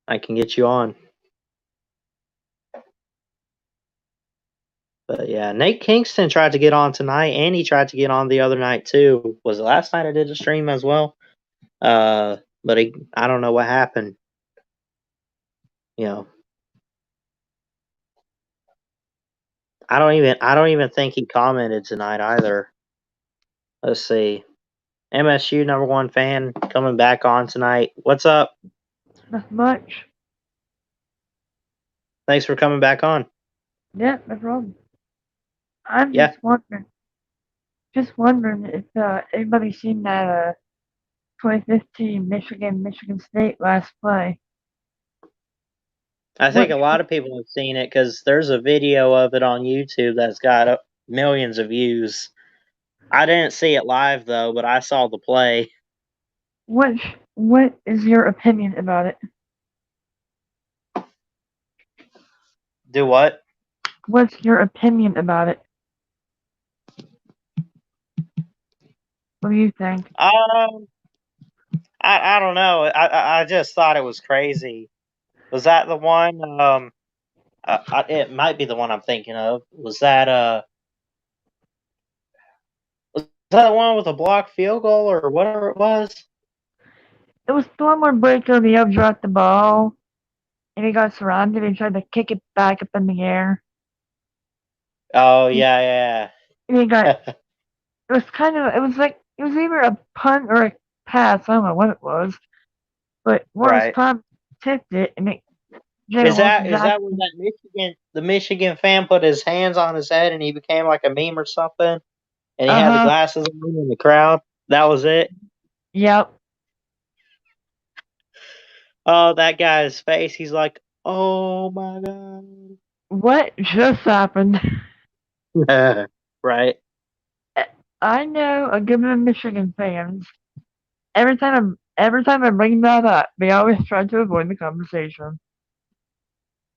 I can get you on. But yeah, Nate Kingston tried to get on tonight, and he tried to get on the other night too. Was it last night I did a stream as well? But I don't know what happened. You know, I don't even think he commented tonight either. Let's see. MSU #1 fan coming back on tonight. What's up? Not much. Thanks for coming back on. Yeah, no problem. I'm Yeah. just wondering if anybody's seen that 2015 Michigan State last play. I think a lot of people have seen it because there's a video of it on YouTube that's got millions of views. I didn't see it live though, but I saw the play. What is your opinion about it? Do what? What's your opinion about it? What do you think? I don't know. I just thought it was crazy. Was that the one? It might be the one I'm thinking of. Was that that the one with a blocked field goal or whatever it was? It was the one where Blake O'Neal dropped the ball and he got surrounded and tried to kick it back up in the air. Oh yeah, And he got, yeah. it was either a punt or a pass. I don't know what it was. But Morris Right. Tom tipped it and it Is that when the Michigan fan put his hands on his head and he became like a meme or something? And he had the Uh-huh. glasses on in the crowd? That was it? Yep. Oh, that guy's face. He's like, oh my god. What just happened? Right. I know a good many Michigan fans. Every time I bring that up, they always try to avoid the conversation.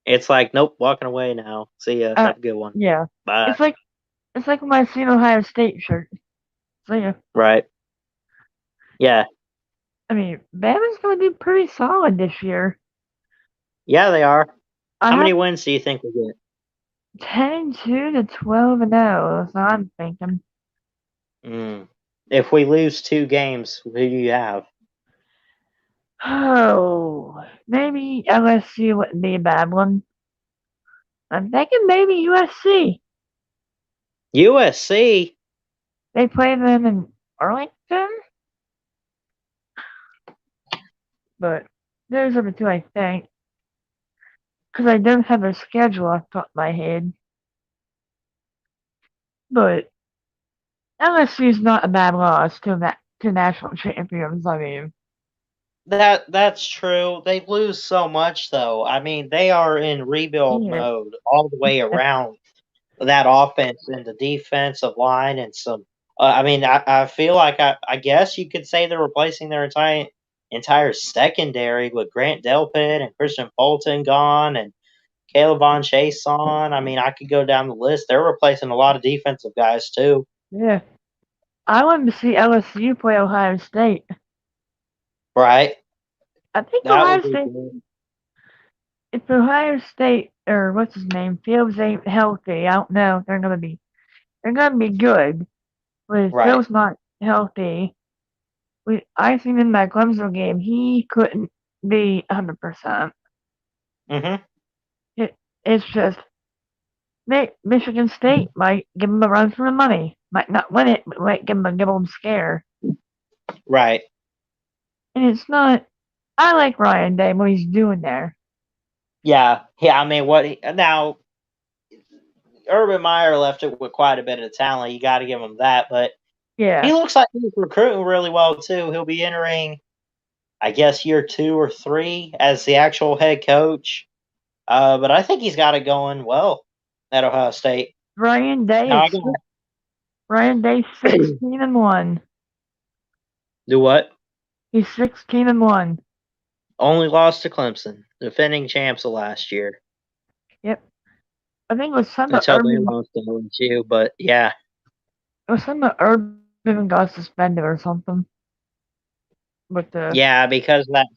It's like, nope, walking away now. See ya. Have a good one. Yeah. Bye. It's like when I see an Ohio State shirt. See ya. Right. Yeah. I mean, Bama's gonna do pretty solid this year. Yeah, they are. I How have many wins do you think we get? 10-2 to 12-0. That's what I'm thinking. If we lose 2 games, who do you have? Oh, maybe LSU wouldn't be a bad one. I'm thinking maybe USC. USC? They play them in Arlington. But those are the two I think. Because I don't have their schedule off the top of my head. But LSU's not a bad loss to national champions, I mean. That's true. They lose so much though. I mean, they are in rebuild Yeah. mode all the way around that offense and the defensive line and some I feel like I guess you could say they're replacing their entire secondary with Grant Delpit and Christian Fulton gone and Caleb Von Chase on. I mean, I could go down the list. They're replacing a lot of defensive guys too. Yeah. I wanted to see LSU play Ohio State. Right? I think That Ohio would be State, good. if Ohio State, or what's his name, Fields ain't healthy, I don't know if they're gonna be good. But if Right. Fields not healthy, I seen in that Clemson game, he couldn't be 100%. Mm-hmm. It's just, Michigan State might give him a run for the money. Might not win it, but might give him a good old scare. Right. And it's not, I like Ryan Day, what he's doing there. Yeah. I mean, now Urban Meyer left it with quite a bit of talent. You got to give him that, but Yeah. he looks like he's recruiting really well too. He'll be entering, I guess, year 2 or 3 as the actual head coach. But I think he's got it going well at Ohio State. Ryan Day Now, is 16-1. Do what? He's 16-1. Only lost to Clemson, defending champs of last year. Yep. I think it was some of Until they Urban. lost to LSU, but yeah. It was some of Urban got suspended or something. But Yeah, because that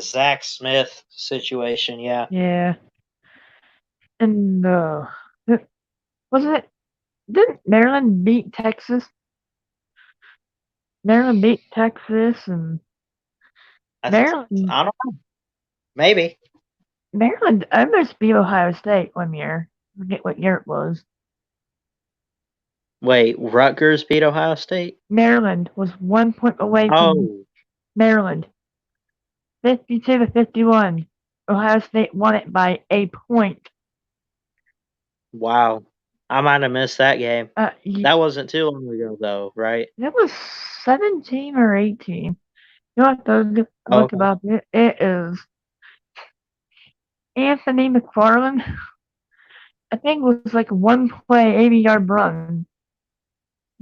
Zach Smith situation, yeah. Yeah. And wasn't it? Didn't Maryland beat Texas? Maryland beat Texas and Maryland. I don't know. Maybe. Maryland almost beat Ohio State one year. I forget what year it was. Wait, Rutgers beat Ohio State? Maryland was 1 point away from Maryland. 52-51. Ohio State won it by a point. Wow. I might have missed that game. That wasn't too long ago, though, right? That was 17 or 18. You'll have to look about it. It is Anthony McFarland. I think it was like one play, 80-yard run.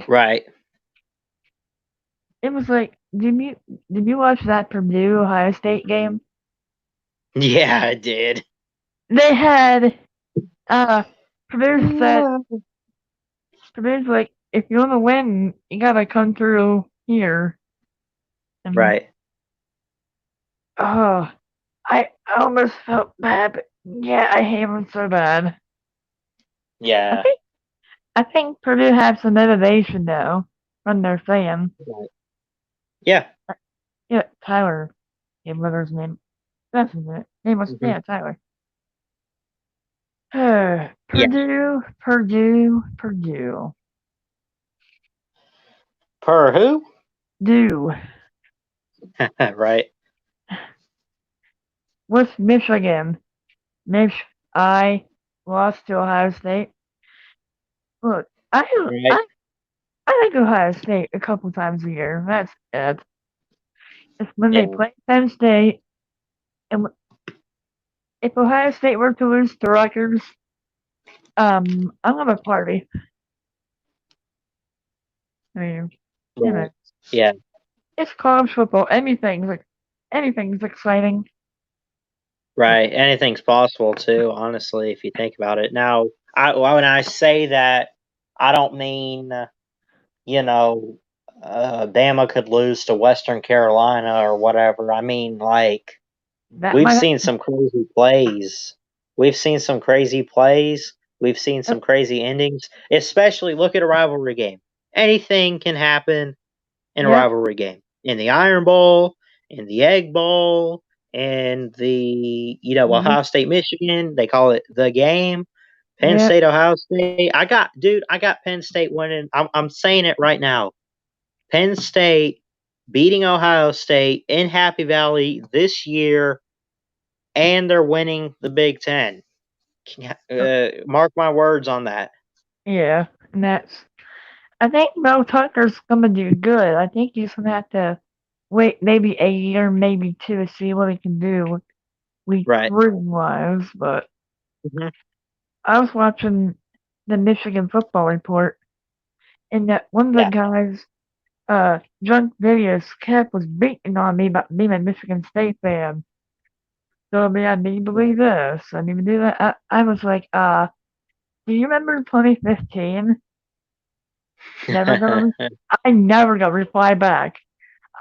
Right. It was like, did you watch that Purdue Ohio State game? Yeah, I did. They had Purdue's like, if you want to win, you gotta come through here. And, right. Oh, I almost felt bad, but yeah, I hate him so bad. Yeah. I think Purdue has some motivation though. from their fan. Yeah. Yeah, Tyler. Yeah, whatever his name. That's his name was Mhm. Tyler. Yeah. Purdue. Per who? Do Right. with Michigan. I lost to Ohio State. Look, Right. I like Ohio State a couple times a year. That's it. It's when they Yeah. play Penn State, and if Ohio State were to lose to Rutgers, I'm gonna party. I mean, you know, Right. Yeah. it's college football. Anything's exciting. Right. Anything's possible too, honestly, if you think about it. Now, when I say that, I don't mean, you know, Bama could lose to Western Carolina or whatever. I mean, like, That we've might seen some crazy plays. We've seen some crazy plays. We've seen some crazy endings. Especially look at a rivalry game. Anything can happen in a Yep. rivalry game. In the Iron Bowl, in the Egg Bowl, in the Ohio State, Michigan. They call it the game. Penn Yep. State, Ohio State. I got Penn State winning. I'm saying it right now. Penn State beating Ohio State in Happy Valley this year, and they're winning the Big Ten. Mark my words on that. Yeah, and I think Mel Tucker's gonna do good. I think he's gonna have to wait maybe a year, maybe two, to see what he can do Right. recruiting wise. But Mhm. I was watching the Michigan football report, and that one of the Yeah. guys, drunk videos kept was beating on me about being a Michigan State fan. So I mean, I need to believe this. I need to do that. I was like, do you remember 2015? I never got a reply back.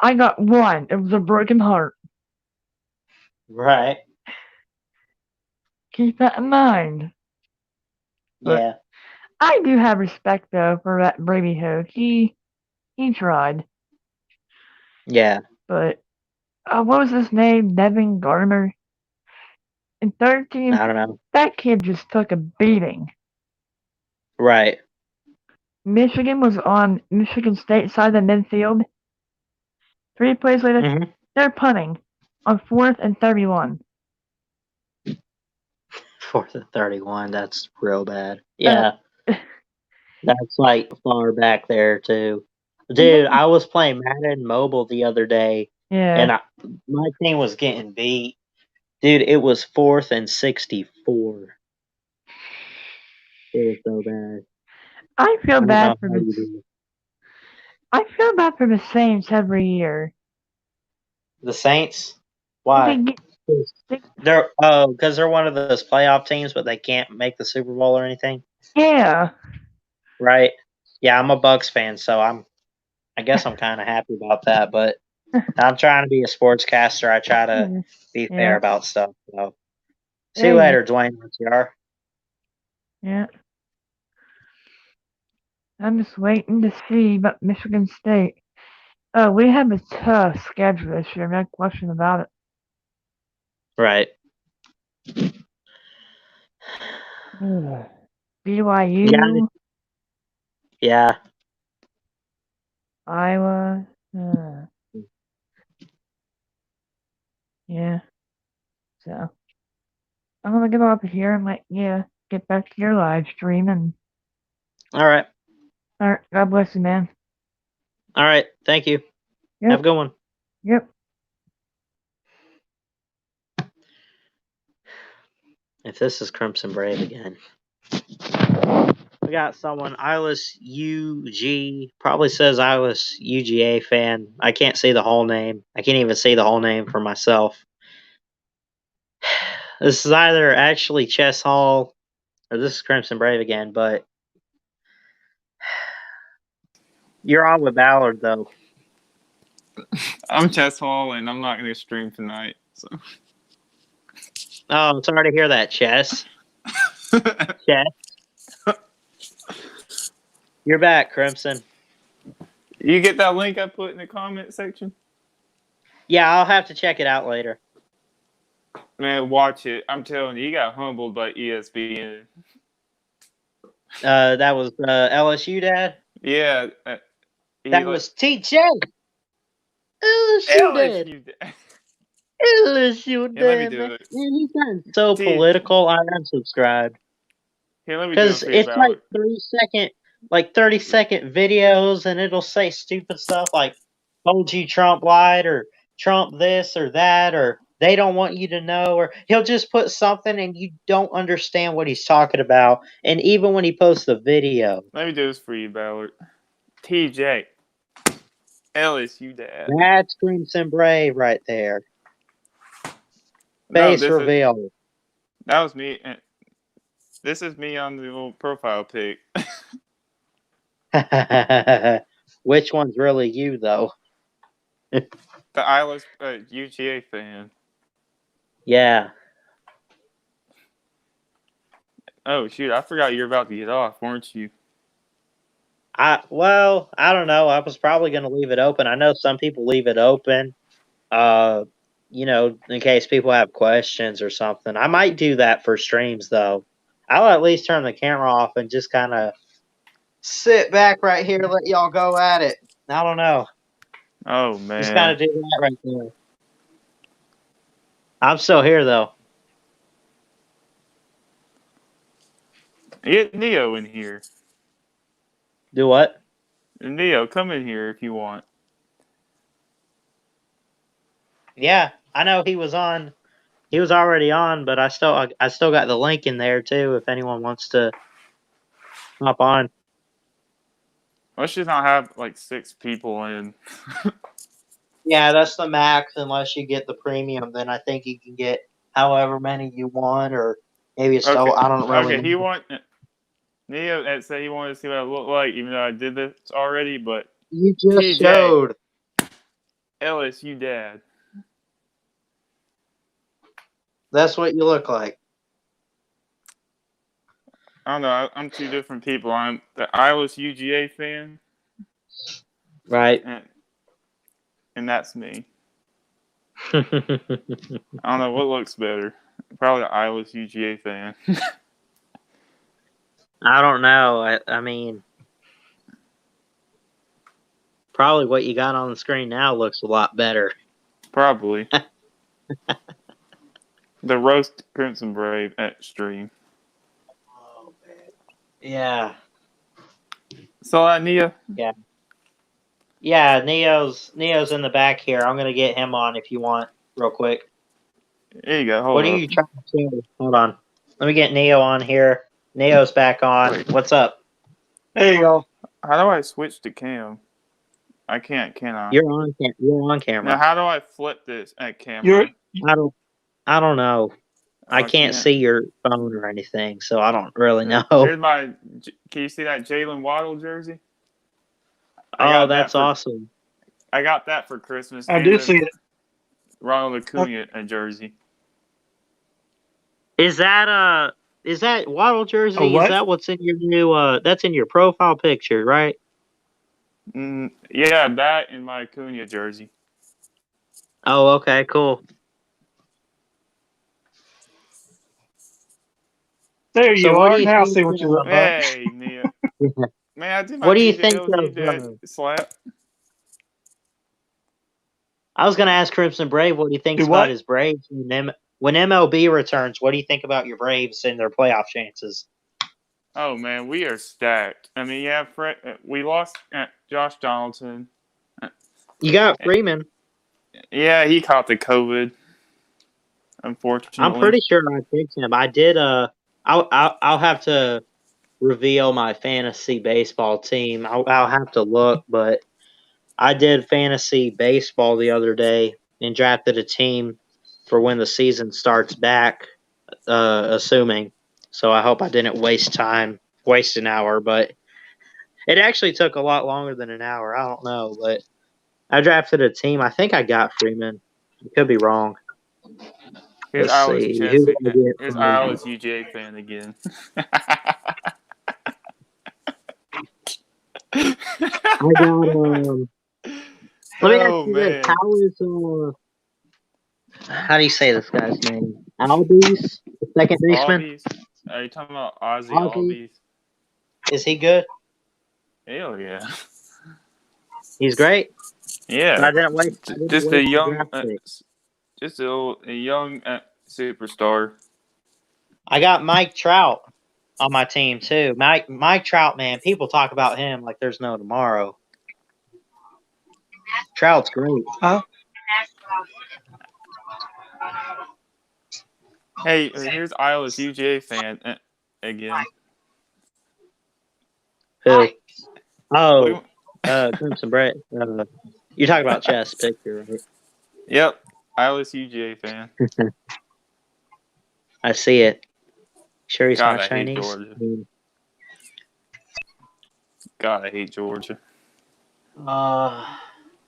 I got one. It was a broken heart. Right. Keep that in mind. But Yeah. I do have respect though for that Brady Hoke. He tried. Yeah. But what was his name? Devin Garner. In 13, I don't know. that kid just took a beating. Right. Michigan was on Michigan State side of the midfield. 3 plays later, Mhm. they're punting on 4th and 31. 4th and 31. That's real bad. Yeah. That's like far back there too. Dude, I was playing Madden Mobile the other day, and Yeah. my team was getting beat. Dude, it was 4th and 64. It was so bad. I feel I don't bad know for how the you do. Saints every year. The Saints? Why? Because they're one of those playoff teams, but they can't make the Super Bowl or anything, Yeah. right? Yeah, I'm a Bucks fan, so I guess I'm kind of happy about that. But I'm trying to be a sportscaster. I try to be fair Yeah. about stuff. So, see you Hey. later, Dwayne RTR. Yeah. I'm just waiting to see about Michigan State. We have a tough schedule this year, no question about it. Right. BYU, Yeah. Iowa. Yeah. So I'm gonna get off of here and get back to your live stream and All right. alright, God bless you, man. All right. Thank you. Yep. Have a good one. Yep. If this is Crimson Brave again. We got someone, Ilis UG, probably says Ilis UGA fan. I can't say the whole name. I can't even say the whole name for myself. This is either actually Chess Hall or this is Crimson Brave again, but you're on with Ballard, though. I'm Chess Hall, and I'm not going to stream tonight. So. Oh, sorry to hear that, Chess. Chess. You're back, Crimson. You get that link I put in the comment section? Yeah, I'll have to check it out later. Man, watch it. I'm telling you, he got humbled by ESPN. That was LSU dad. Yeah. That was TJ. LSU dad. LSU. LSU Yeah, let me dad. do Man, it. he's gotten so T- political. I unsubscribed Here, let me do it because for you, it's like Ballard. 30-second videos, and it'll say stupid stuff like "told you Trump lied" or "Trump this or that" or "they don't want you to know," or he'll just put something and you don't understand what he's talking about. And even when he posts the video, Let me do this for you, Ballard. TJ. LSU dad. that's Crimson Brave right there. No, Face reveal. that was me. This is me on the little profile pic. Which one's really you, though? The Islas UGA fan. Yeah. Oh shoot! I forgot you were about to get off, weren't you? I don't know. I was probably going to leave it open. I know some people leave it open, in case people have questions or something. I might do that for streams, though. I'll at least turn the camera off and just kind of sit back right here, let y'all go at it. I don't know. Oh man! Just kind of do that right there. I'm still here, though. Get Neo in here. Do what? Neo, come in here if you want. Yeah, I know he was on. He was already on, but I still got the link in there too. If anyone wants to hop on. Let's just not have like 6 people in. Yeah, that's the max. Unless you get the premium, then I think you can get however many you want, or maybe it's still. I don't really. Okay, Neo had said he wanted to see what I look like, even though I did this already. But You just TJ. showed. LSU dad. That's what you look like. I don't know. I'm 2 different people. I'm the Islas UGA fan, Right. and that's me. I don't know what looks better. Probably the Islas UGA fan. I don't know. I mean, probably what you got on the screen now looks a lot better. Probably. The roast Crimson Brave at stream. Oh man. Yeah. So Nia. Yeah, Neo's in the back here. I'm gonna get him on if you want, real quick. There you go. What are you trying to do? Hold on. Let me get Neo on here. Neo's back on. Wait. What's up? There you go. How do I switch to cam? I can't, can I? You're on camera. Now, how do I flip this at camera? I don't know. I I can't see your phone or anything, so I don't really know. Here's my. Can you see that Jalen Waddle jersey? Oh, that's awesome. I got that for Christmas. I do see it. Ronald Acuna jersey. Is that Waddle jersey? what? Is that what's in your new? That's in your profile picture, right? Yeah, that and my Acuna jersey. Oh, okay, cool. There you So what are. do you Now think, see what you look like. Hey, Nia. Man, I did my What do you think TJLG slap. I was going to ask Crimson Brave what he thinks Do what? about his Braves when MLB returns. What do you think about your Braves and their playoff chances? Oh man, we are stacked. I mean, yeah, we lost Josh Donaldson. You got Freeman. Yeah, he caught the COVID. Unfortunately, I'm pretty sure I picked him. I did. I'll have to reveal my fantasy baseball team. I'll have to look, but I did fantasy baseball the other day and drafted a team for when the season starts back. Assuming. So I hope I didn't waste an hour, but it actually took a lot longer than an hour. I don't know, but I drafted a team. I think I got Freeman. I could be wrong. Here's Let's Alex see. Chesney. Here's Alex UJ fan again. I got let me ask Oh you this: man, how is how do you say this guy's name? Albies, the second baseman. Albies. Are you talking about Ozzy Ozzy, Albies? is he good? Hell yeah, He's great. yeah. I didn't waste. I didn't Just a waste the young, draft pick. just a young superstar. I got Mike Trout on my team too. Mike Trout, man, people talk about him like there's no tomorrow. Trout's great. Huh? Hey, here's Iowa's UGA fan again. Who? Oh, Look at- Crimson Brett. You're talking about chess picture, right? Yep, Iowa's UGA fan. I see it. Sure, he's God, not I hate Chinese. Georgia. God, I hate Georgia.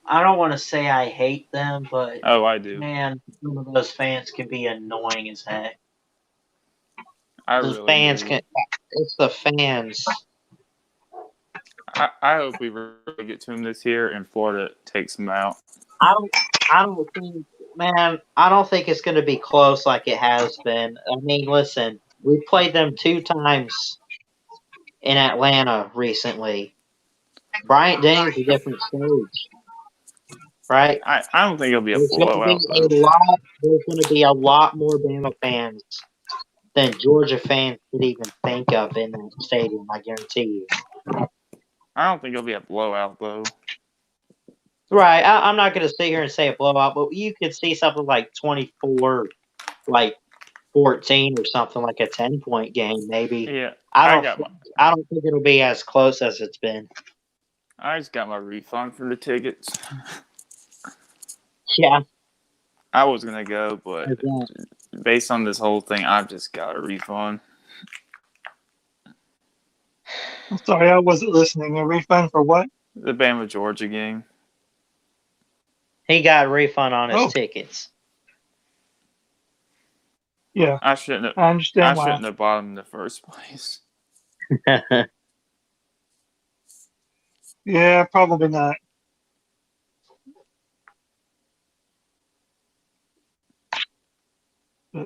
I don't want to say I hate them, but Oh, I do. man, some of those fans can be annoying as heck. I The really fans do. can. It's the fans. I hope we really get to him this year and Florida takes him out. I don't think, man. I don't think it's going to be close like it has been. I mean, listen, we played them 2 times in Atlanta recently. Bryant Denning's a different stage, right? I don't think it'll be a There's going blowout to though. be a lot. There's going to be a lot more Bama fans than Georgia fans could even think of in that stadium. I guarantee you. I don't think it'll be a blowout though. Right. I'm not going to sit here and say a blowout, but you could see something like 24, like 14 or something, like a 10-point game, maybe. Yeah, I don't think it'll be as close as it's been. I just got my refund for the tickets. Yeah. I was gonna go, but based on this whole thing, I've just got a refund. I'm sorry, I wasn't listening. A refund for what? The Bama Georgia game. He got a refund on his Oh. tickets. Yeah, I shouldn't I understand why. have bought them in the first place. Yeah, probably not. But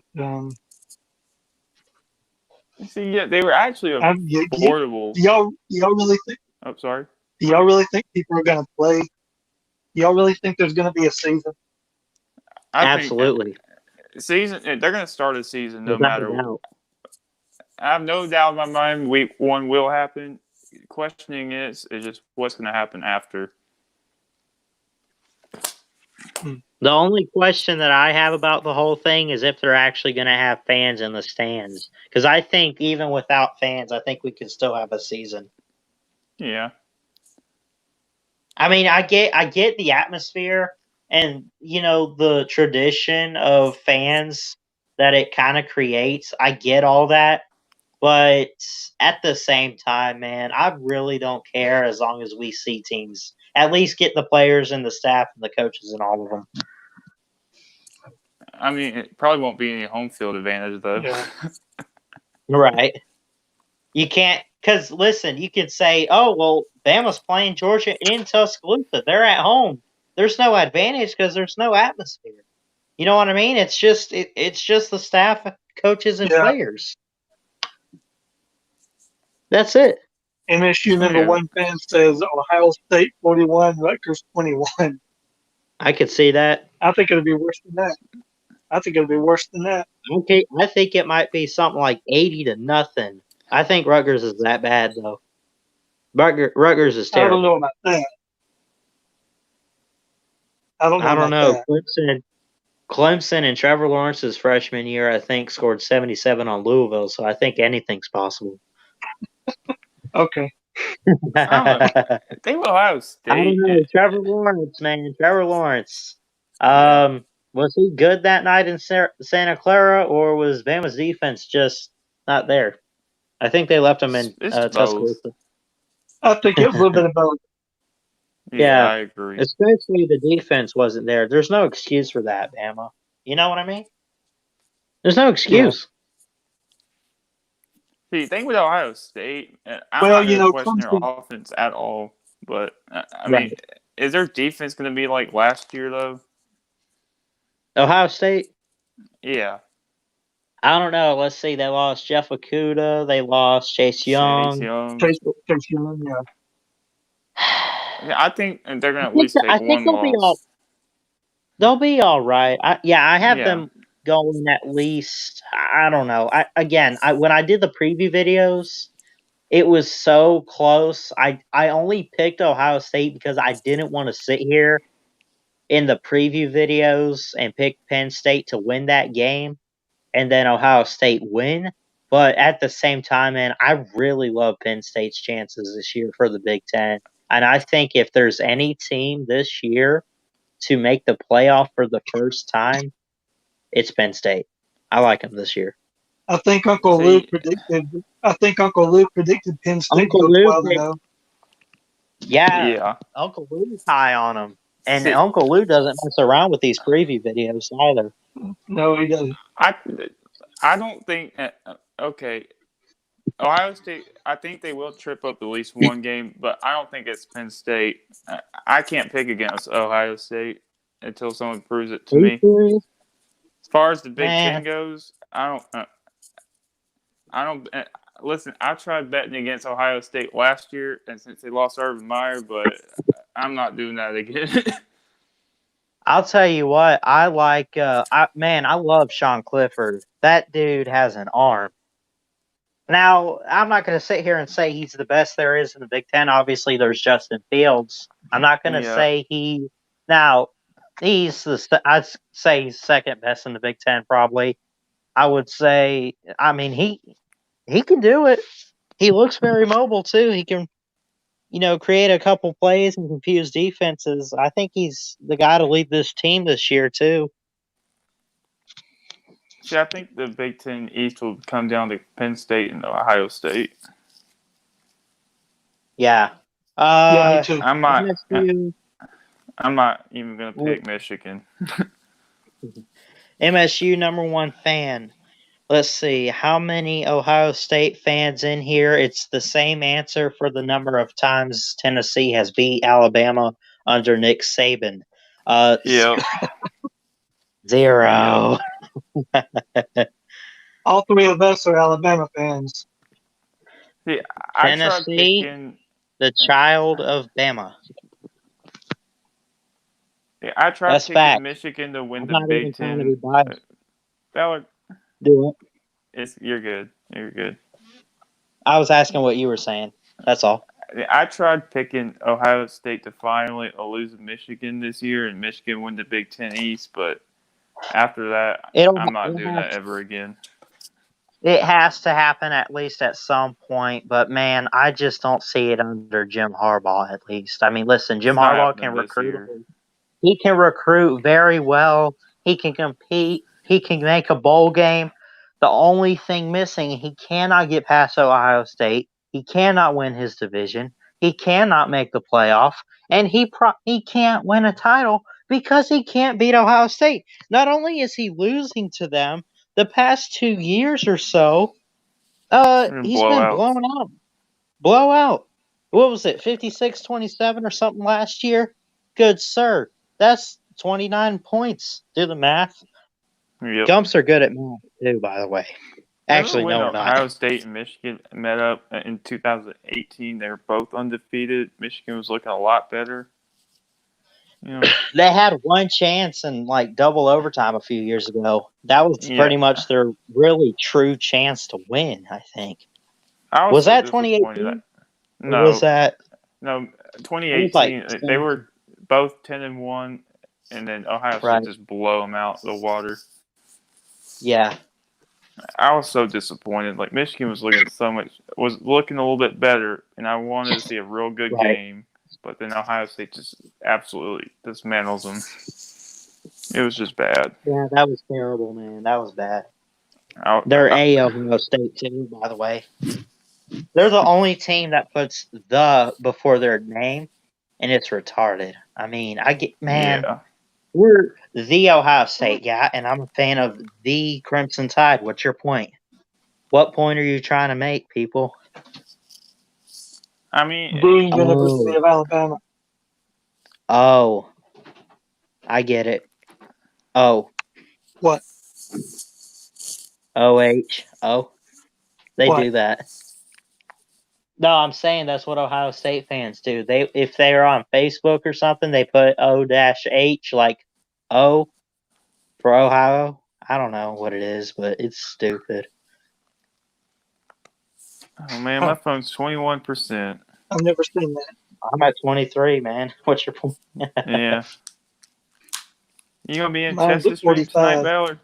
See, yeah, they were actually affordable. do y'all really think? Oh, sorry. Do y'all really think people are going to play? Do y'all really think there's going to be a season? Absolutely. They're going to start a season no Without matter a doubt. I have no doubt in my mind week 1 will happen. Questioning is just what's going to happen after. The only question that I have about the whole thing is if they're actually going to have fans in the stands. Because I think even without fans, I think we could still have a season. Yeah. I mean, I get the atmosphere and, you know, the tradition of fans that it kind of creates. I get all that. But at the same time, man, I really don't care as long as we see teams at least get the players and the staff and the coaches and all of them. I mean, it probably won't be any home field advantage, though. Yeah. Right. You can't, because listen, you could say, oh, well, Bama's playing Georgia in Tuscaloosa. They're at home. There's no advantage because there's no atmosphere. You know what I mean? It's just it's just the staff, coaches, and players. That's it. MSU number 1 fan says Ohio State 41, Rutgers 21. I could see that. I think it'll be worse than that. Okay, I think it might be something like 80-0. I think Rutgers is that bad though. Rutgers is terrible. I don't know about that. I don't know. Clemson and Trevor Lawrence's freshman year, I think, scored 77 on Louisville. So I think anything's possible. Okay. I think Ohio State. I don't know. Trevor Lawrence, man. Trevor Lawrence. Was he good that night in Santa Clara, or was Bama's defense just not there? I think they left him in Tuscaloosa. I think it was a little bit of both. Yeah, I agree. Especially the defense wasn't there. There's no excuse for that, Bama. You know what I mean? There's no excuse. See, the thing with Ohio State, I'm not going to question their offense at all, But I Right. mean, is their defense going to be like last year though? Ohio State. Yeah, I don't know. Let's see. They lost Jeff Okuda. They lost Chase Chase Young. Young. Chase Young, yeah. Yeah, I think they're going to at least I take think one loss. they'll be all right. I have Yeah. them going at least. I don't know. When I did the preview videos, it was so close. I only picked Ohio State because I didn't want to sit here in the preview videos and pick Penn State to win that game and then Ohio State win. But at the same time, man, I really love Penn State's chances this year for the Big Ten. And I think if there's any team this year to make the playoff for the first time, it's Penn State. I like them this year. I think Uncle Luke predicted Penn State Uncle to Luke go 12-0. Yeah, Uncle Lou's high on them. And See- Uncle Lou doesn't mess around with these preview videos either. No, he doesn't. I don't think. Okay, Ohio State. I think they will trip up at least one game, but I don't think it's Penn State. I can't pick against Ohio State until someone proves it to Are you me. serious? As far as the Big Man. Ten goes, I don't. Listen, I tried betting against Ohio State last year, and since they lost Urban Meyer, but I'm not doing that again. I'll tell you what, I like I love Sean Clifford. That dude has an arm. Now, I'm not going to sit here and say he's the best there is in the Big Ten. Obviously, there's Justin Fields. I'm not going to Yeah. say he's I'd say he's second best in the Big Ten probably. I would say, I mean, he can do it. He looks very mobile too. He can, create a couple plays and confuse defenses. I think he's the guy to lead this team this year too. See, I think the Big Ten East will come down to Penn State and Ohio State. Yeah. Yeah, me too. I'm not MSU, even going to pick Michigan. MSU #1 fan. Let's see, how many Ohio State fans in here? It's the same answer for the number of times Tennessee has beat Alabama under Nick Saban. Yeah. 0. All three of us are Alabama fans. See, I tried Tennessee, picking. the child of Bama. Yeah, I tried That's picking fact. Michigan to win I'm the not even Big trying to Ten. be biased. Ballard, Do it. you're good. You're good. I was asking what you were saying. That's all. I tried picking Ohio State to finally lose to Michigan this year and Michigan win the Big Ten East, but after that, I'm not doing that ever again. It has to happen at least at some point, but man, I just don't see it under Jim Harbaugh at least. I mean, listen, Jim It's not Harbaugh can happening this recruit. year. He can recruit very well. He can compete. He can make a bowl game. The only thing missing, he cannot get past Ohio State. He cannot win his division. He cannot make the playoff, and he can't win a title because he can't beat Ohio State. Not only is he losing to them, the past 2 years or so, he's been blown out. Blowout. What was it, 56-27 or something last year? Good sir. That's 29 points. Do the math. Yep. Gumps are good at math too, by the way. Actually, when no, we're not. Ohio State and Michigan met up in 2018, they were both undefeated. Michigan was looking a lot better. They had one chance in like double overtime a few years ago. That was pretty much their really true chance to win, I think. Was that 2018? No. Was that? No, 2018. They were both 10-1, and then Ohio State just blow them out the water. Yeah. I was so disappointed. Like Michigan was looking a little bit better, and I wanted to see a real good game. But then Ohio State just absolutely dismantles them. It was just bad. Yeah, that was terrible, man. That was bad. They're Ohio State too, by the way. They're the only team that puts the before their name, and it's retarded. I mean, we're the Ohio State, and I'm a fan of the Crimson Tide. What's your point? What point are you trying to make, people? I mean, The University of Alabama. Oh, I get it. Oh, What? OH. Oh, they What? do that. No, I'm saying that's what Ohio State fans do. If they're on Facebook or something, they put O-H like O for Ohio. I don't know what it is, but it's stupid. oh man, my phone's 21%. I've never seen that. I'm at 23, man. What's your point? Yeah. You gonna be in Mine's Chester at stream tonight, 45. Ballard?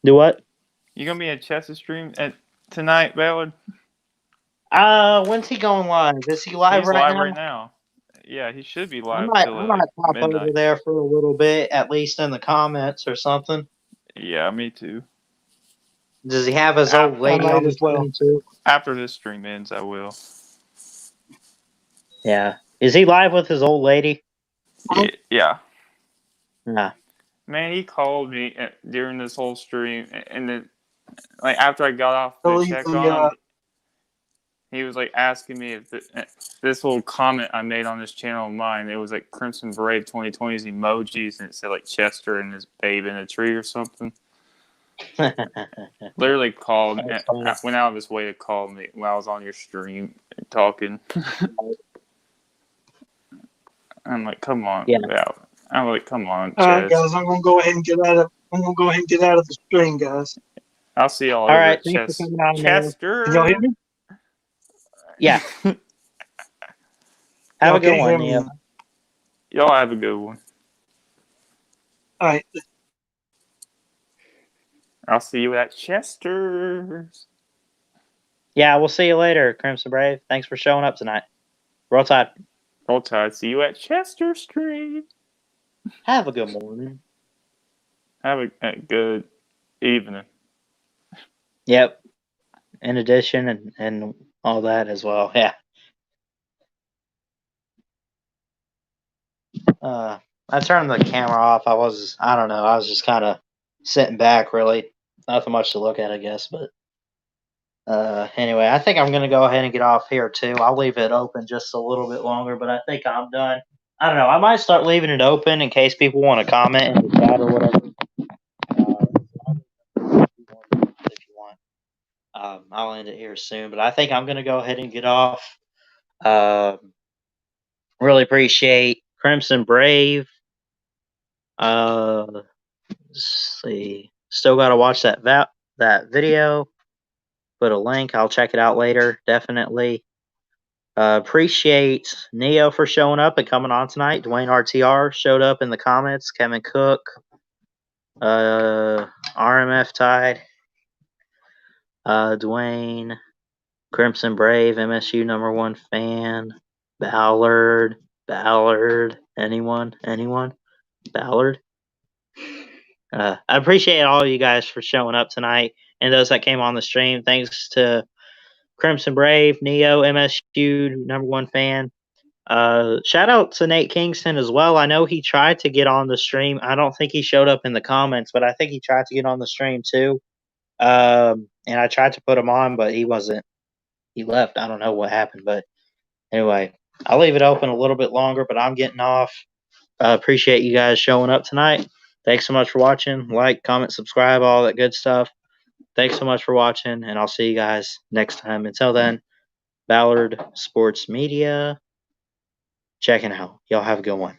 Do what? You gonna be in Chester stream tonight, Ballard? When's he going live? Is he live He's right live now? right now. Yeah, he should be I live might till pop midnight. over there for a little bit, at least in the comments or something. Yeah, me too. Does he have his old lady might on the as well. stream too? After this stream ends, I will. Yeah. Is he live with his old lady? Yeah. Nah. Man, he called me during this whole stream, and then, like, after I got off to Believe check the, on him, he was like asking me if this little comment I made on this channel of mine. It was like Crimson Brave 2020's emojis, and it said like Chester and his babe in a tree or something. Literally called, and went out of his way to call me when I was on your stream talking. I'm like, come on, Yeah. I'm like, come on, All right, Chaz. guys. I'm gonna go ahead and get out of the stream, guys. I'll see y'all All over right, at thanks for coming on, man. Chester. Can y'all hear me? Yeah. Have Y'all a good can't one, hear me. Neil. Y'all have a good one. All right. I'll see you at Chester's. Yeah, we'll see you later, Crimson Brave. Thanks for showing up tonight. Roll Tide. Roll Tide. See you at Chester Street. Have a good morning. Have a good evening. Yep. In addition, and all that as well. Yeah. I turned the camera off. I don't know. I was just kind of sitting back, really. Nothing much to look at, I guess. But anyway, I think I'm going to go ahead and get off here, too. I'll leave it open just a little bit longer, but I think I'm done. I don't know. I might start leaving it open in case people want to comment in the chat or whatever. If you want. I'll end it here soon, but I think I'm going to go ahead and get off. Really appreciate Crimson Brave. Let's see. Still got to watch that video. Put a link. I'll check it out later. Definitely. Appreciate Neo for showing up and coming on tonight. Dwayne RTR showed up in the comments. Kevin Cook. RMF Tide. Dwayne. Crimson Brave. MSU #1 fan. Ballard. Anyone? Ballard. I appreciate all of you guys for showing up tonight and those that came on the stream. Thanks to Crimson Brave, Neo, MSU #1 fan. Shout out to Nate Kingston as well. I know he tried to get on the stream. I don't think he showed up in the comments, but I think he tried to get on the stream too. And I tried to put him on, but he wasn't. He left. I don't know what happened, but anyway, I'll leave it open a little bit longer, but I'm getting off. Appreciate you guys showing up tonight. Thanks so much for watching. Like, comment, subscribe, all that good stuff. Thanks so much for watching, and I'll see you guys next time. Until then, Ballard Sports Media checking out. Y'all have a good one.